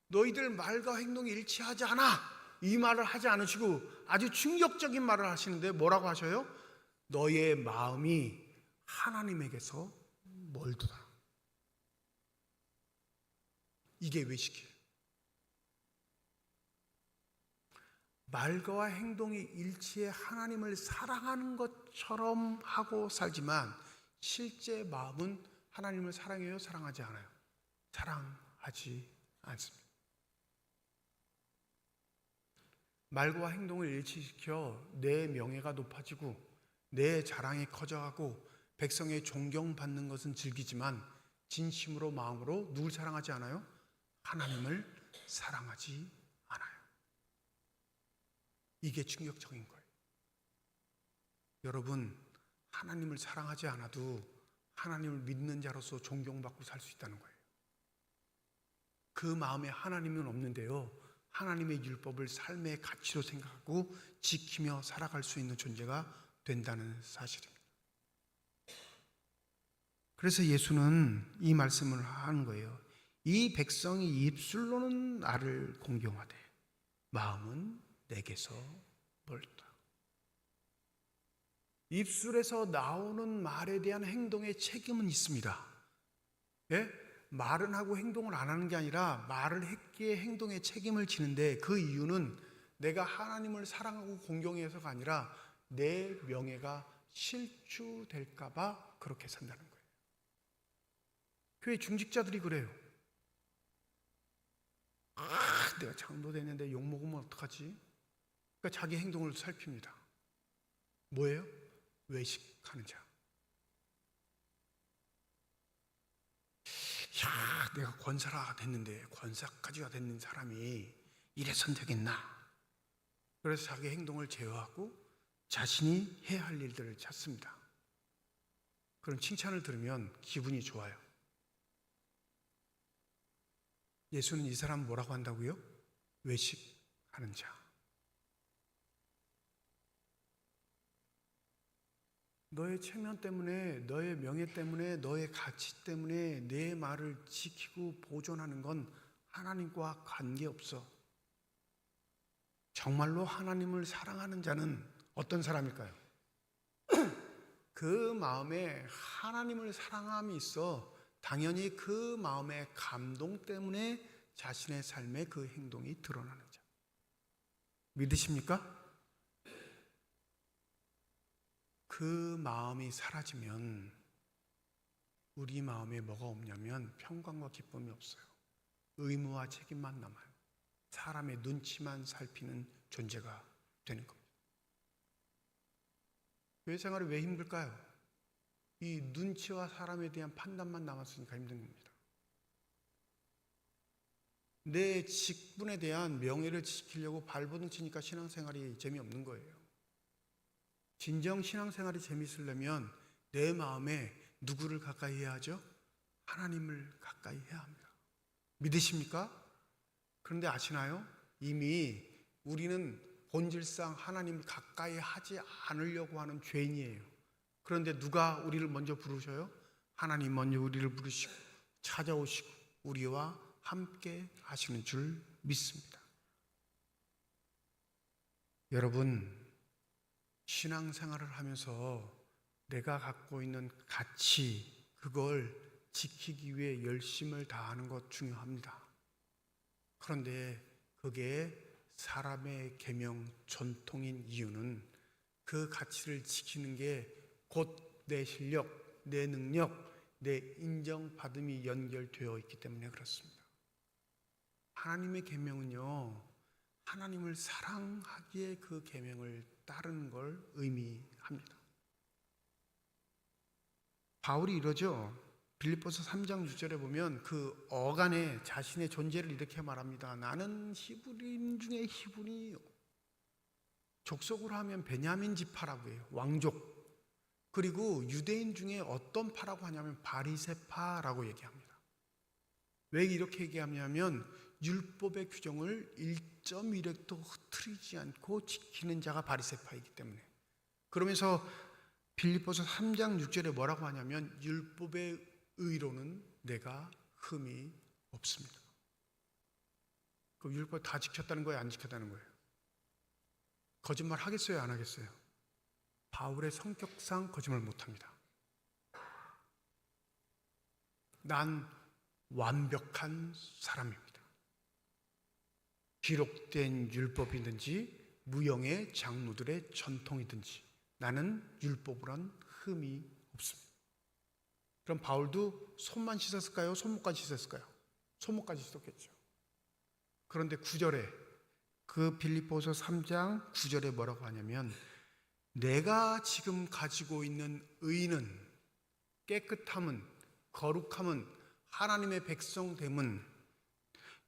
너희들 말과 행동이 일치하지 않아. 이 말을 하지 않으시고 아주 충격적인 말을 하시는데 뭐라고 하셔요? 너의 마음이 하나님에게서 멀도다. 이게 외식이에요. 말과 행동이 일치해 하나님을 사랑하는 것처럼 하고 살지만 실제 마음은 하나님을 사랑해요? 사랑하지 않아요? 사랑하지 않습니다. 말과 행동을 일치시켜 내 명예가 높아지고 내 자랑이 커져가고 백성의 존경받는 것은 즐기지만 진심으로 마음으로 누굴 사랑하지 않아요? 하나님을 사랑하지 않아요. 이게 충격적인 거예요. 여러분, 하나님을 사랑하지 않아도 하나님을 믿는 자로서 존경받고 살 수 있다는 거예요. 그 마음에 하나님은 없는데요. 하나님의 율법을 삶의 가치로 생각하고 지키며 살아갈 수 있는 존재가 된다는 사실입니다. 그래서 예수는 이 말씀을 하는 거예요. 이 백성이 입술로는 나를 공경하되 마음은 내게서 멀다. 입술에서 나오는 말에 대한 행동에 책임은 있습니다. 예? 말은 하고 행동을 안 하는 게 아니라 말을 했기에 행동에 책임을 지는데 그 이유는 내가 하나님을 사랑하고 공경해서가 아니라 내 명예가 실추될까 봐 그렇게 산다는 거예요. 교회 중직자들이 그래요. 내가 장로 됐는데 욕먹으면 어떡하지? 그러니까 자기 행동을 살핍니다. 뭐예요? 외식하는 자. 내가 권사가 됐는데, 권사까지가 됐는 사람이 이래선 되겠나? 그래서 자기 행동을 제어하고 자신이 해야 할 일들을 찾습니다. 그런 칭찬을 들으면 기분이 좋아요. 예수는 이 사람 뭐라고 한다고요? 외식하는 자. 너의 체면 때문에, 너의 명예 때문에, 너의 가치 때문에 내 말을 지키고 보존하는 건 하나님과 관계없어. 정말로 하나님을 사랑하는 자는 어떤 사람일까요? 그 마음에 하나님을 사랑함이 있어 당연히 그 마음의 감동 때문에 자신의 삶에 그 행동이 드러나는 자. 믿으십니까? 그 마음이 사라지면 우리 마음에 뭐가 없냐면 평강과 기쁨이 없어요. 의무와 책임만 남아요. 사람의 눈치만 살피는 존재가 되는 겁니다. 교회 생활이 왜 힘들까요? 이 눈치와 사람에 대한 판단만 남았으니까 힘든 겁니다. 내 직분에 대한 명예를 지키려고 발버둥 치니까 신앙생활이 재미없는 거예요. 진정 신앙생활이 재미있으려면 내 마음에 누구를 가까이 해야 하죠? 하나님을 가까이 해야 합니다. 믿으십니까? 그런데 아시나요? 이미 우리는 본질상 하나님을 가까이 하지 않으려고 하는 죄인이에요. 그런데 누가 우리를 먼저 부르셔요? 하나님 먼저 우리를 부르시고 찾아오시고 우리와 함께 하시는 줄 믿습니다. 여러분, 신앙생활을 하면서 내가 갖고 있는 가치, 그걸 지키기 위해 열심을 다하는 것 중요합니다. 그런데 그게 사람의 계명 전통인 이유는 그 가치를 지키는 게 곧 내 실력, 내 능력, 내 인정받음이 연결되어 있기 때문에 그렇습니다. 하나님의 계명은요, 하나님을 사랑하기에 그 계명을 따르는 걸 의미합니다. 바울이 이러죠. 빌립보서 3장 6절에 보면 그 어간에 자신의 존재를 이렇게 말합니다. 나는 히브리인 중에 히브리요. 족속으로 하면 베냐민 지파라고 해요. 왕족. 그리고 유대인 중에 어떤 파라고 하냐면 바리새파라고 얘기합니다. 왜 이렇게 얘기하냐면 율법의 규정을 1.1획도 흐트리지 않고 지키는 자가 바리새파이기 때문에. 그러면서 빌립보서 3장 6절에 뭐라고 하냐면 율법의 의로는 내가 흠이 없습니다. 그 율법 다 지켰다는 거예요? 안 지켰다는 거예요? 거짓말 하겠어요? 안 하겠어요? 바울의 성격상 거짓말 못합니다. 난 완벽한 사람입니다. 기록된 율법이든지 무형의 장로들의 전통이든지 나는 율법으로는 흠이 없습니다. 그럼 바울도 손만 씻었을까요? 손목까지 씻었을까요? 손목까지 씻었겠죠. 그런데 9절에 그 빌립보서 3장 9절에 뭐라고 하냐면 내가 지금 가지고 있는 의는 깨끗함은 거룩함은 하나님의 백성됨은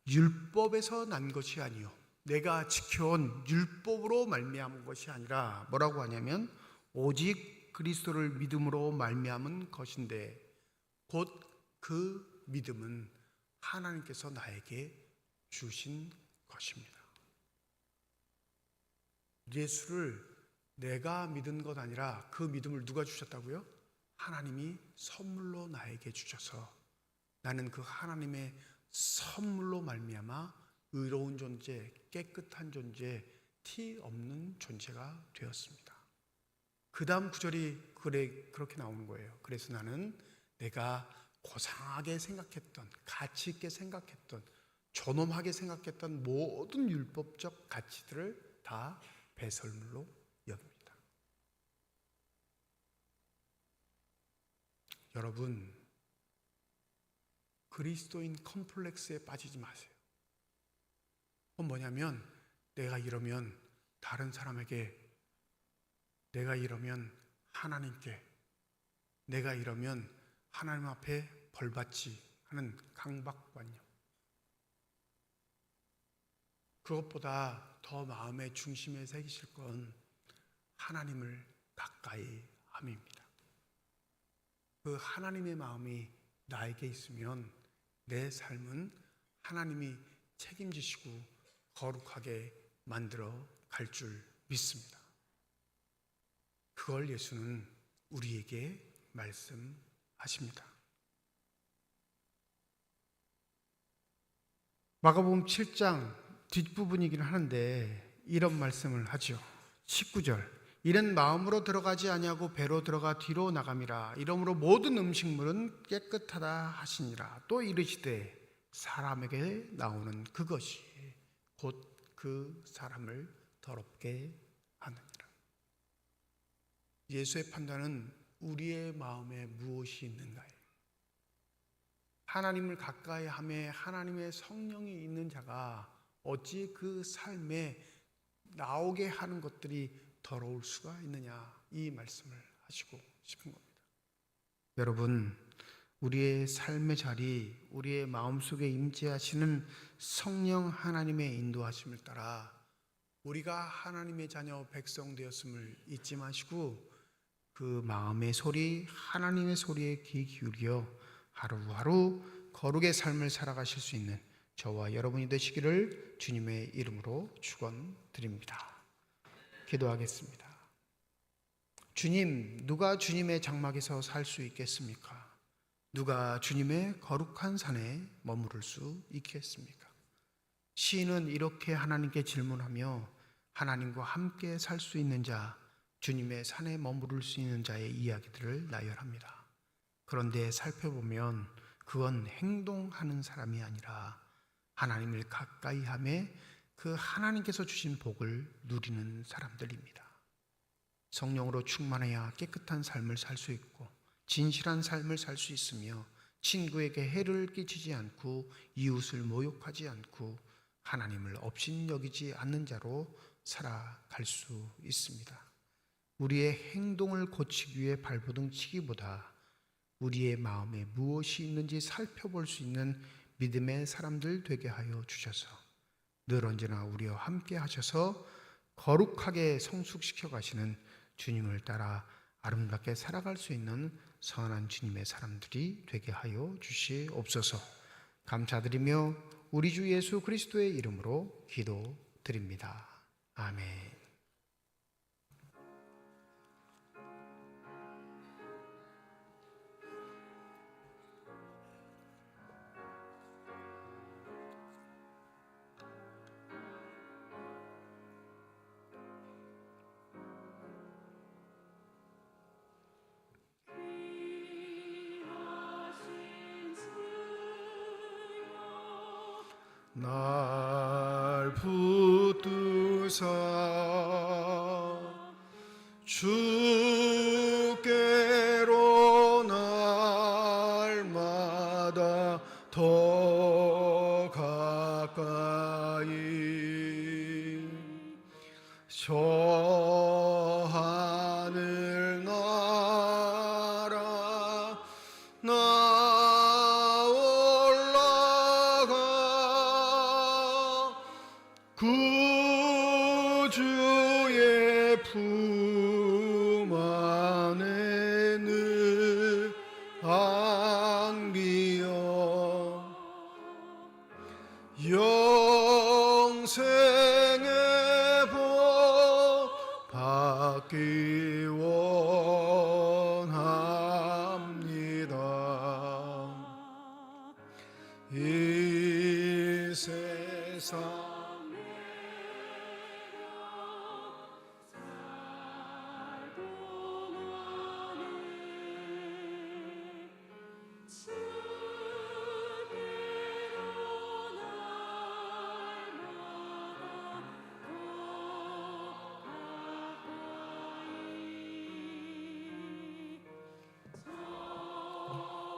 율법에서 난 것이 아니요 내가 지켜온 율법으로 말미암은 것이 아니라 뭐라고 하냐면 오직 그리스도를 믿음으로 말미암은 것인데 곧 그 믿음은 하나님께서 나에게 주신 것입니다. 예수를 내가 믿은 것 아니라 그 믿음을 누가 주셨다고요? 하나님이 선물로 나에게 주셔서 나는 그 하나님의 선물로 말미암아 의로운 존재, 깨끗한 존재, 티 없는 존재가 되었습니다. 그 다음 구절이 그렇게 나오는 거예요. 그래서 나는 내가 고상하게 생각했던, 가치 있게 생각했던, 존엄하게 생각했던 모든 율법적 가치들을 다 배설물로 여깁니다. 여러분, 그리스도인 컴플렉스에 빠지지 마세요. 그건 뭐냐면 내가 이러면 다른 사람에게, 내가 이러면 하나님께, 내가 이러면 하나님 앞에 벌받지 하는 강박관념. 그것보다 더 마음의 중심에 새기실 건 하나님을 가까이 함입니다. 그 하나님의 마음이 나에게 있으면 내 삶은 하나님이 책임지시고 거룩하게 만들어 갈 줄 믿습니다. 그걸 예수는 우리에게 말씀하십니다. 마가복음 7장 뒷부분이긴 하는데 이런 말씀을 하죠. 19절, 이는 마음으로 들어가지 아니하고 배로 들어가 뒤로 나감이라. 이러므로 모든 음식물은 깨끗하다 하시니라. 또 이르시되 사람에게 나오는 그것이 곧 그 사람을 더럽게 하느니라. 예수의 판단은 우리의 마음에 무엇이 있는가에, 하나님을 가까이 하며 하나님의 성령이 있는 자가 어찌 그 삶에 나오게 하는 것들이 더러울 수가 있느냐, 이 말씀을 하시고 싶은 겁니다. 여러분, 우리의 삶의 자리, 우리의 마음속에 임재하시는 성령 하나님의 인도하심을 따라 우리가 하나님의 자녀 백성 되었음을 잊지 마시고 그 마음의 소리, 하나님의 소리에 귀 기울여 하루하루 거룩의 삶을 살아가실 수 있는 저와 여러분이 되시기를 주님의 이름으로 축원드립니다. 기도하겠습니다. 주님, 누가 주님의 장막에서 살 수 있겠습니까? 누가 주님의 거룩한 산에 머무를 수 있겠습니까? 시인은 이렇게 하나님께 질문하며 하나님과 함께 살 수 있는 자, 주님의 산에 머무를 수 있는 자의 이야기들을 나열합니다. 그런데 살펴보면 그건 행동하는 사람이 아니라 하나님을 가까이 하며 그 하나님께서 주신 복을 누리는 사람들입니다. 성령으로 충만해야 깨끗한 삶을 살 수 있고 진실한 삶을 살 수 있으며 친구에게 해를 끼치지 않고 이웃을 모욕하지 않고 하나님을 업신여기지 않는 자로 살아갈 수 있습니다. 우리의 행동을 고치기 위해 발버둥 치기보다 우리의 마음에 무엇이 있는지 살펴볼 수 있는 믿음의 사람들 되게 하여 주셔서 늘 언제나 우리와 함께 하셔서 거룩하게 성숙시켜 가시는 주님을 따라 아름답게 살아갈 수 있는 선한 주님의 사람들이 되게 하여 주시옵소서. 감사드리며 우리 주 예수 그리스도의 이름으로 기도드립니다. 아멘. 날 붙드사 주께로 날마다 더 가까이 저 하늘 나라 구주의 품 안에 늘 안기어 영생의 복 받기 원합니다. 이 세상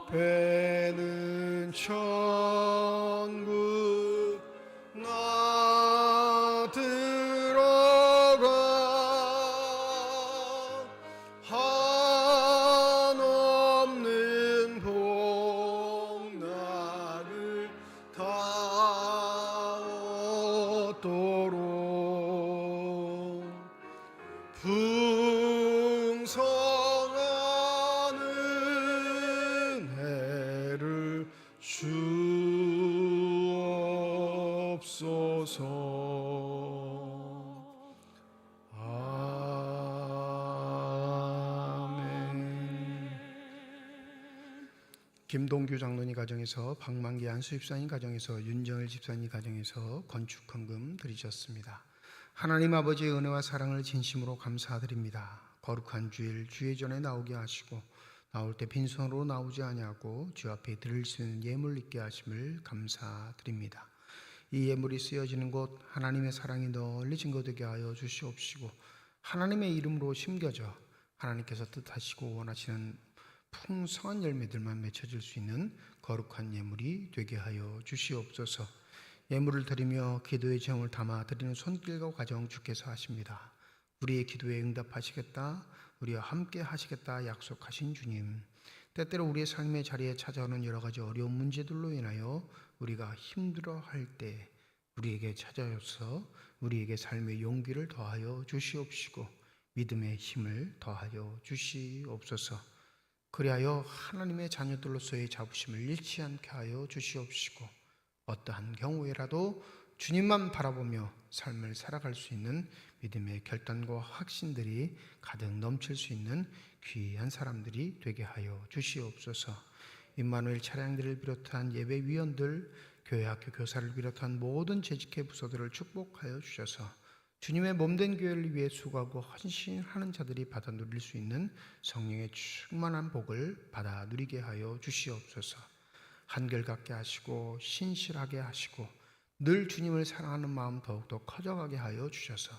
배는 천국 나 들어가 한없는 복락을 다 얻도록 풍성하는 해를 주옵소서. 아멘. 김동규 장로님 가정에서, 박만기 안수 집사님 가정에서, 윤정일 집사님 가정에서 건축 헌금 드리셨습니다. 하나님 아버지의 은혜와 사랑을 진심으로 감사드립니다. 거룩한 주일 주의 전에 나오게 하시고 나올 때 빈손으로 나오지 아니하고 주 앞에 드릴 수 있는 예물 있게 하심을 감사드립니다. 이 예물이 쓰여지는 곳 하나님의 사랑이 널리 증거되게 하여 주시옵시고 하나님의 이름으로 심겨져 하나님께서 뜻하시고 원하시는 풍성한 열매들만 맺혀질 수 있는 거룩한 예물이 되게 하여 주시옵소서. 예물을 드리며 기도의 제목을 담아 드리는 손길과 과정 주께서 하십니다. 우리의 기도에 응답하시겠다, 우리와 함께 하시겠다 약속하신 주님, 때때로 우리의 삶의 자리에 찾아오는 여러 가지 어려운 문제들로 인하여 우리가 힘들어할 때 우리에게 찾아오셔서 우리에게 삶의 용기를 더하여 주시옵시고 믿음의 힘을 더하여 주시옵소서. 그리하여 하나님의 자녀들로서의 자부심을 잃지 않게 하여 주시옵시고 어떠한 경우에라도 주님만 바라보며 삶을 살아갈 수 있는 믿음의 결단과 확신들이 가득 넘칠 수 있는 귀한 사람들이 되게 하여 주시옵소서. 임마누엘 차량들을 비롯한 예배위원들, 교회학교 교사를 비롯한 모든 재직회 부서들을 축복하여 주셔서 주님의 몸된 교회를 위해 수고하고 헌신하는 자들이 받아 누릴 수 있는 성령의 충만한 복을 받아 누리게 하여 주시옵소서. 한결같게 하시고 신실하게 하시고 늘 주님을 사랑하는 마음 더욱더 커져가게 하여 주셔서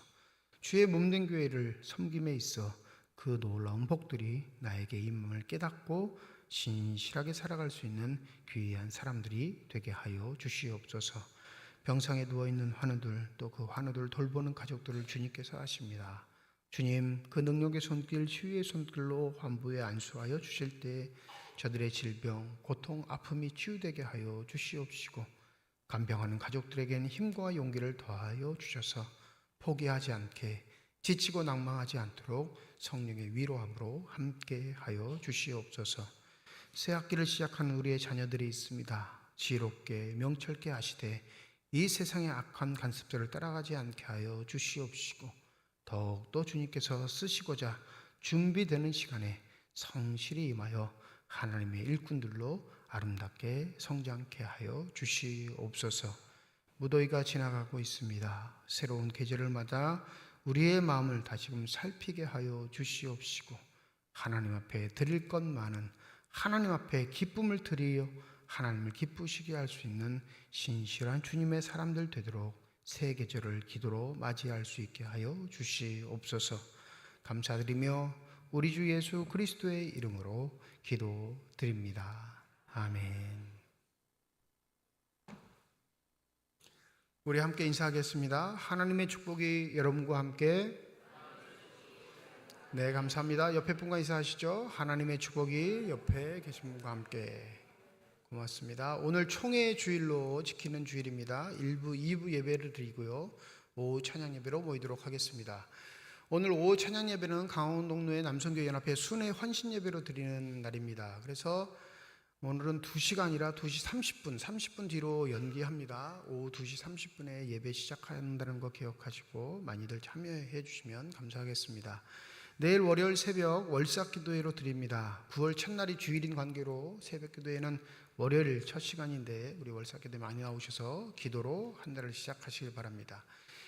주의 몸된 교회를 섬김에 있어 그 놀라운 복들이 나에게 임함을 깨닫고 신실하게 살아갈 수 있는 귀한 사람들이 되게 하여 주시옵소서. 병상에 누워있는 환우들, 또 그 환우들을 돌보는 가족들을 주님께서 아십니다. 주님, 그 능력의 손길, 치유의 손길로 환부에 안수하여 주실 때 저들의 질병, 고통, 아픔이 치유되게 하여 주시옵시고 간병하는 가족들에게는 힘과 용기를 더하여 주셔서 포기하지 않게, 지치고 낭망하지 않도록 성령의 위로함으로 함께 하여 주시옵소서. 새 학기를 시작하는 우리의 자녀들이 있습니다. 지혜롭게 명철케 하시되 이 세상의 악한 간습들을 따라가지 않게 하여 주시옵시고 더욱더 주님께서 쓰시고자 준비되는 시간에 성실히 임하여 하나님의 일꾼들로 아름답게 성장케 하여 주시옵소서. 무더위가 지나가고 있습니다. 새로운 계절을 맞아 우리의 마음을 다시금 살피게 하여 주시옵시고 하나님 앞에 드릴 것 많은, 하나님 앞에 기쁨을 드리어 하나님을 기쁘시게 할 수 있는 신실한 주님의 사람들 되도록 새 계절을 기도로 맞이할 수 있게 하여 주시옵소서. 감사드리며 우리 주 예수 그리스도의 이름으로 기도드립니다. 아멘. 우리 함께 인사하겠습니다. 하나님의 축복이 여러분과 함께. 네, 감사합니다. 옆에 분과 인사하시죠. 하나님의 축복이 옆에 계신 분과 함께. 고맙습니다. 오늘 총회 주일로 지키는 주일입니다. 1부, 2부 예배를 드리고요. 오후 찬양 예배로 모이도록 하겠습니다. 오늘 오후 찬양 예배는 강원동로의 남성교회 연합회 순회 환신 예배로 드리는 날입니다. 그래서 오늘은 2시가 아니라 2시 30분 뒤로 연기합니다. 오후 2시 30분에 예배 시작한다는 거 기억하시고 많이들 참여해 주시면 감사하겠습니다. 내일 월요일 새벽 월삭 기도회로 드립니다. 9월 첫날이 주일인 관계로 새벽 기도회는 월요일 첫 시간인데 우리 월삭 기도회 많이 나오셔서 기도로 한 달을 시작하시길 바랍니다.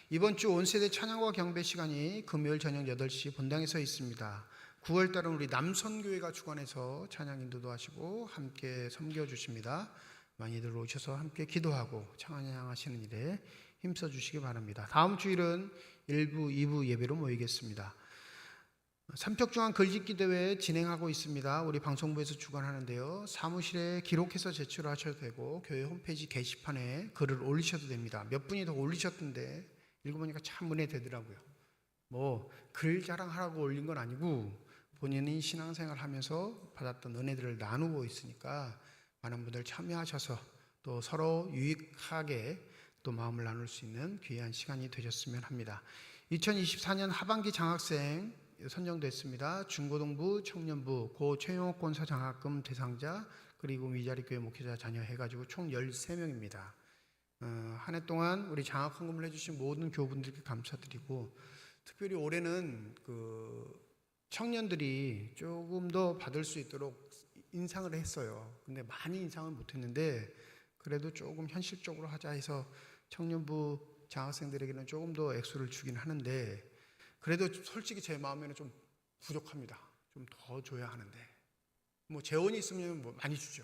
이번 주 온세대 찬양과 경배 시간이 금요일 저녁 8시 본당에서 있습니다. 9월 달은 우리 남선교회가 주관해서 찬양 인도도 하시고 함께 섬겨주십니다. 많이들 오셔서 함께 기도하고 찬양하시는 일에 힘써 주시기 바랍니다. 다음 주일은 1부, 2부 예배로 모이겠습니다. 삼척중앙 글짓기 대회 진행하고 있습니다. 우리 방송부에서 주관하는데요. 사무실에 기록해서 제출하셔도 되고 교회 홈페이지 게시판에 글을 올리셔도 됩니다. 몇 분이 더 올리셨던데 읽어보니까 참 은혜되더라고요. 뭐 글 자랑하라고 올린 건 아니고 본인이 신앙생활 하면서 받았던 은혜들을 나누고 있으니까 많은 분들 참여하셔서 또 서로 유익하게 또 마음을 나눌 수 있는 귀한 시간이 되셨으면 합니다. 2024년 하반기 장학생 선정됐습니다. 중고등부, 청년부, 고 최용옥 권사 장학금 대상자 그리고 위자리 교회 목회자 자녀 해가지고 총 13명입니다. 한 해 동안 우리 장학 헌금을 해주신 모든 교우분들께 감사드리고 특별히 올해는 청년들이 조금 더 받을 수 있도록 인상을 했어요. 근데 많이 인상은 못했는데 그래도 조금 현실적으로 하자 해서 청년부 장학생들에게는 조금 더 액수를 주긴 하는데 그래도 솔직히 제 마음에는 좀 부족합니다. 좀 더 줘야 하는데 뭐 재원이 있으면 뭐 많이 주죠.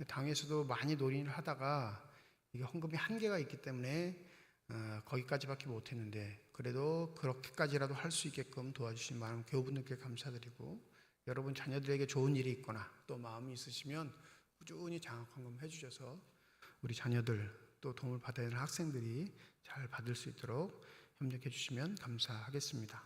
당에서도 많이 논의를 하다가 이게 헌금이 한계가 있기 때문에 거기까지밖에 못했는데 그래도 그렇게까지라도 할 수 있게끔 도와주신 많은 교우분들께 감사드리고 여러분 자녀들에게 좋은 일이 있거나 또 마음이 있으시면 꾸준히 장학 헌금 해주셔서 우리 자녀들 또 도움을 받아야 하는 학생들이 잘 받을 수 있도록 협력해 주시면 감사하겠습니다.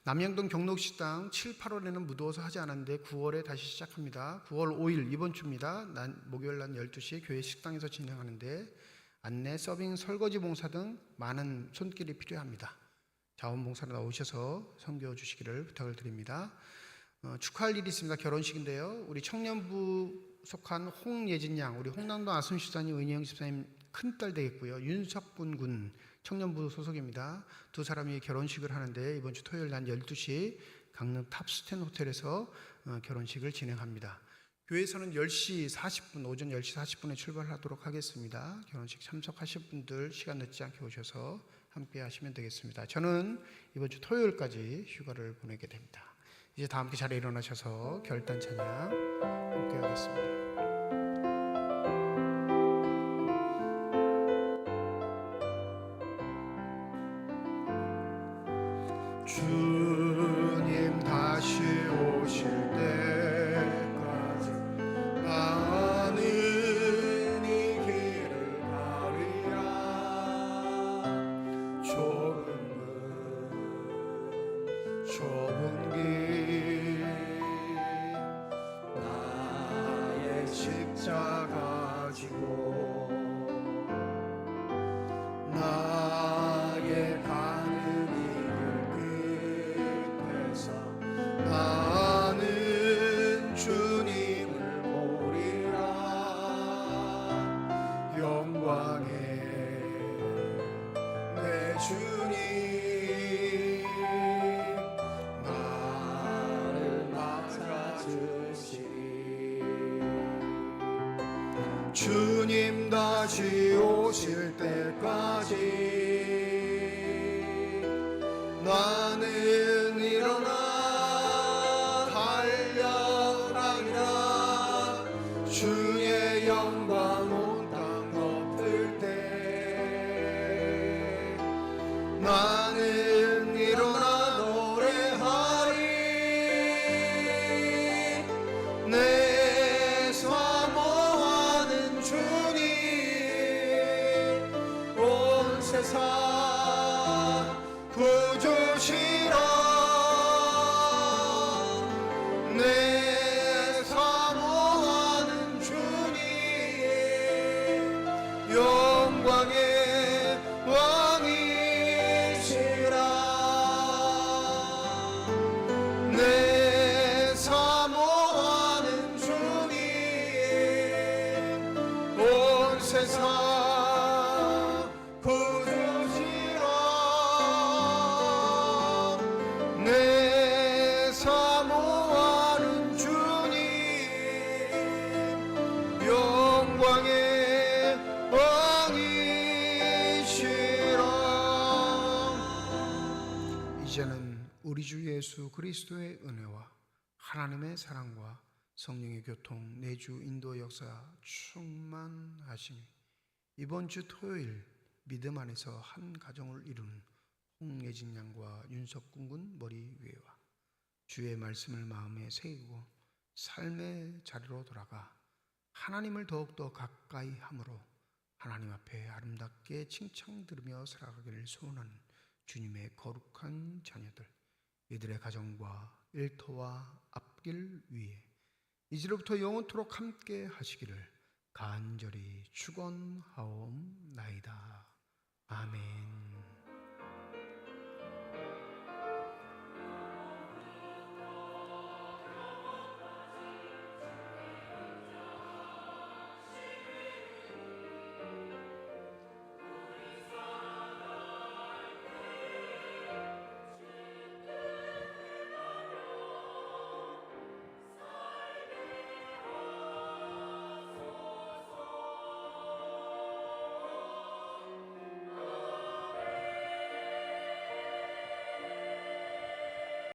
남양동 경록식당 7, 8월에는 무더워서 하지 않았는데 9월에 다시 시작합니다. 9월 5일 이번 주입니다. 목요일 날 12시에 교회 식당에서 진행하는데 안내, 서빙, 설거지 봉사 등 많은 손길이 필요합니다. 자원봉사로 나오셔서 섬겨 주시기를 부탁을 드립니다. 축하할 일이 있습니다. 결혼식인데요. 우리 청년부 속한 홍예진 양, 우리 홍남도 아순 집사님, 은영 집사님 큰딸 되겠고요. 윤석분 군 청년부 소속입니다. 두 사람이 결혼식을 하는데 이번 주 토요일 날 12시 강릉 탑스텐 호텔에서 결혼식을 진행합니다. 교회에서는 10시 40분, 오전 10시 40분에 출발하도록 하겠습니다. 결혼식 참석하실 분들 시간 늦지 않게 오셔서 함께 하시면 되겠습니다. 저는 이번 주 토요일까지 휴가를 보내게 됩니다. 이제 다 함께 자리에 일어나셔서 결단 찬양 함께 하겠습니다. 주님 다시 오실 때까지 나는 이 길을 가리라. 좁은 길 나의 십자가 지고 나의 가는 이 길 끝에서 나는 주님을 보리라. 영광의 내 주님 나를 맞아주시리. 주님 다시 오실 때까지 나는 일어나 달려가리라. 주의 영광 온 땅 덮을 때 나는 일어나 노래하리. 내 사모하는 주님 온 세상 구주시라. 내 사모하는 주님 영광의 왕이시라. 내 사모하는 주님 온 세상 구주시라. 내 사모하는 주님 영광의 왕이시라. 이제는 우리 주 예수 그리스도의 은혜와 하나님의 사랑과 성령의 교통, 내주 인도 역사 충만하심이 이번 주 토요일 믿음 안에서 한 가정을 이루는 홍예진 양과 윤석군 군 머리 위에와 주의 말씀을 마음에 새기고 삶의 자리로 돌아가 하나님을 더욱더 가까이 함으로 하나님 앞에 아름답게 칭찬 들으며 살아가기를 소원하는 주님의 거룩한 자녀들, 이들의 가정과 일터와 앞길 위에 이제로부터 영원토록 함께 하시기를 간절히 축원하옵나이다. 아멘.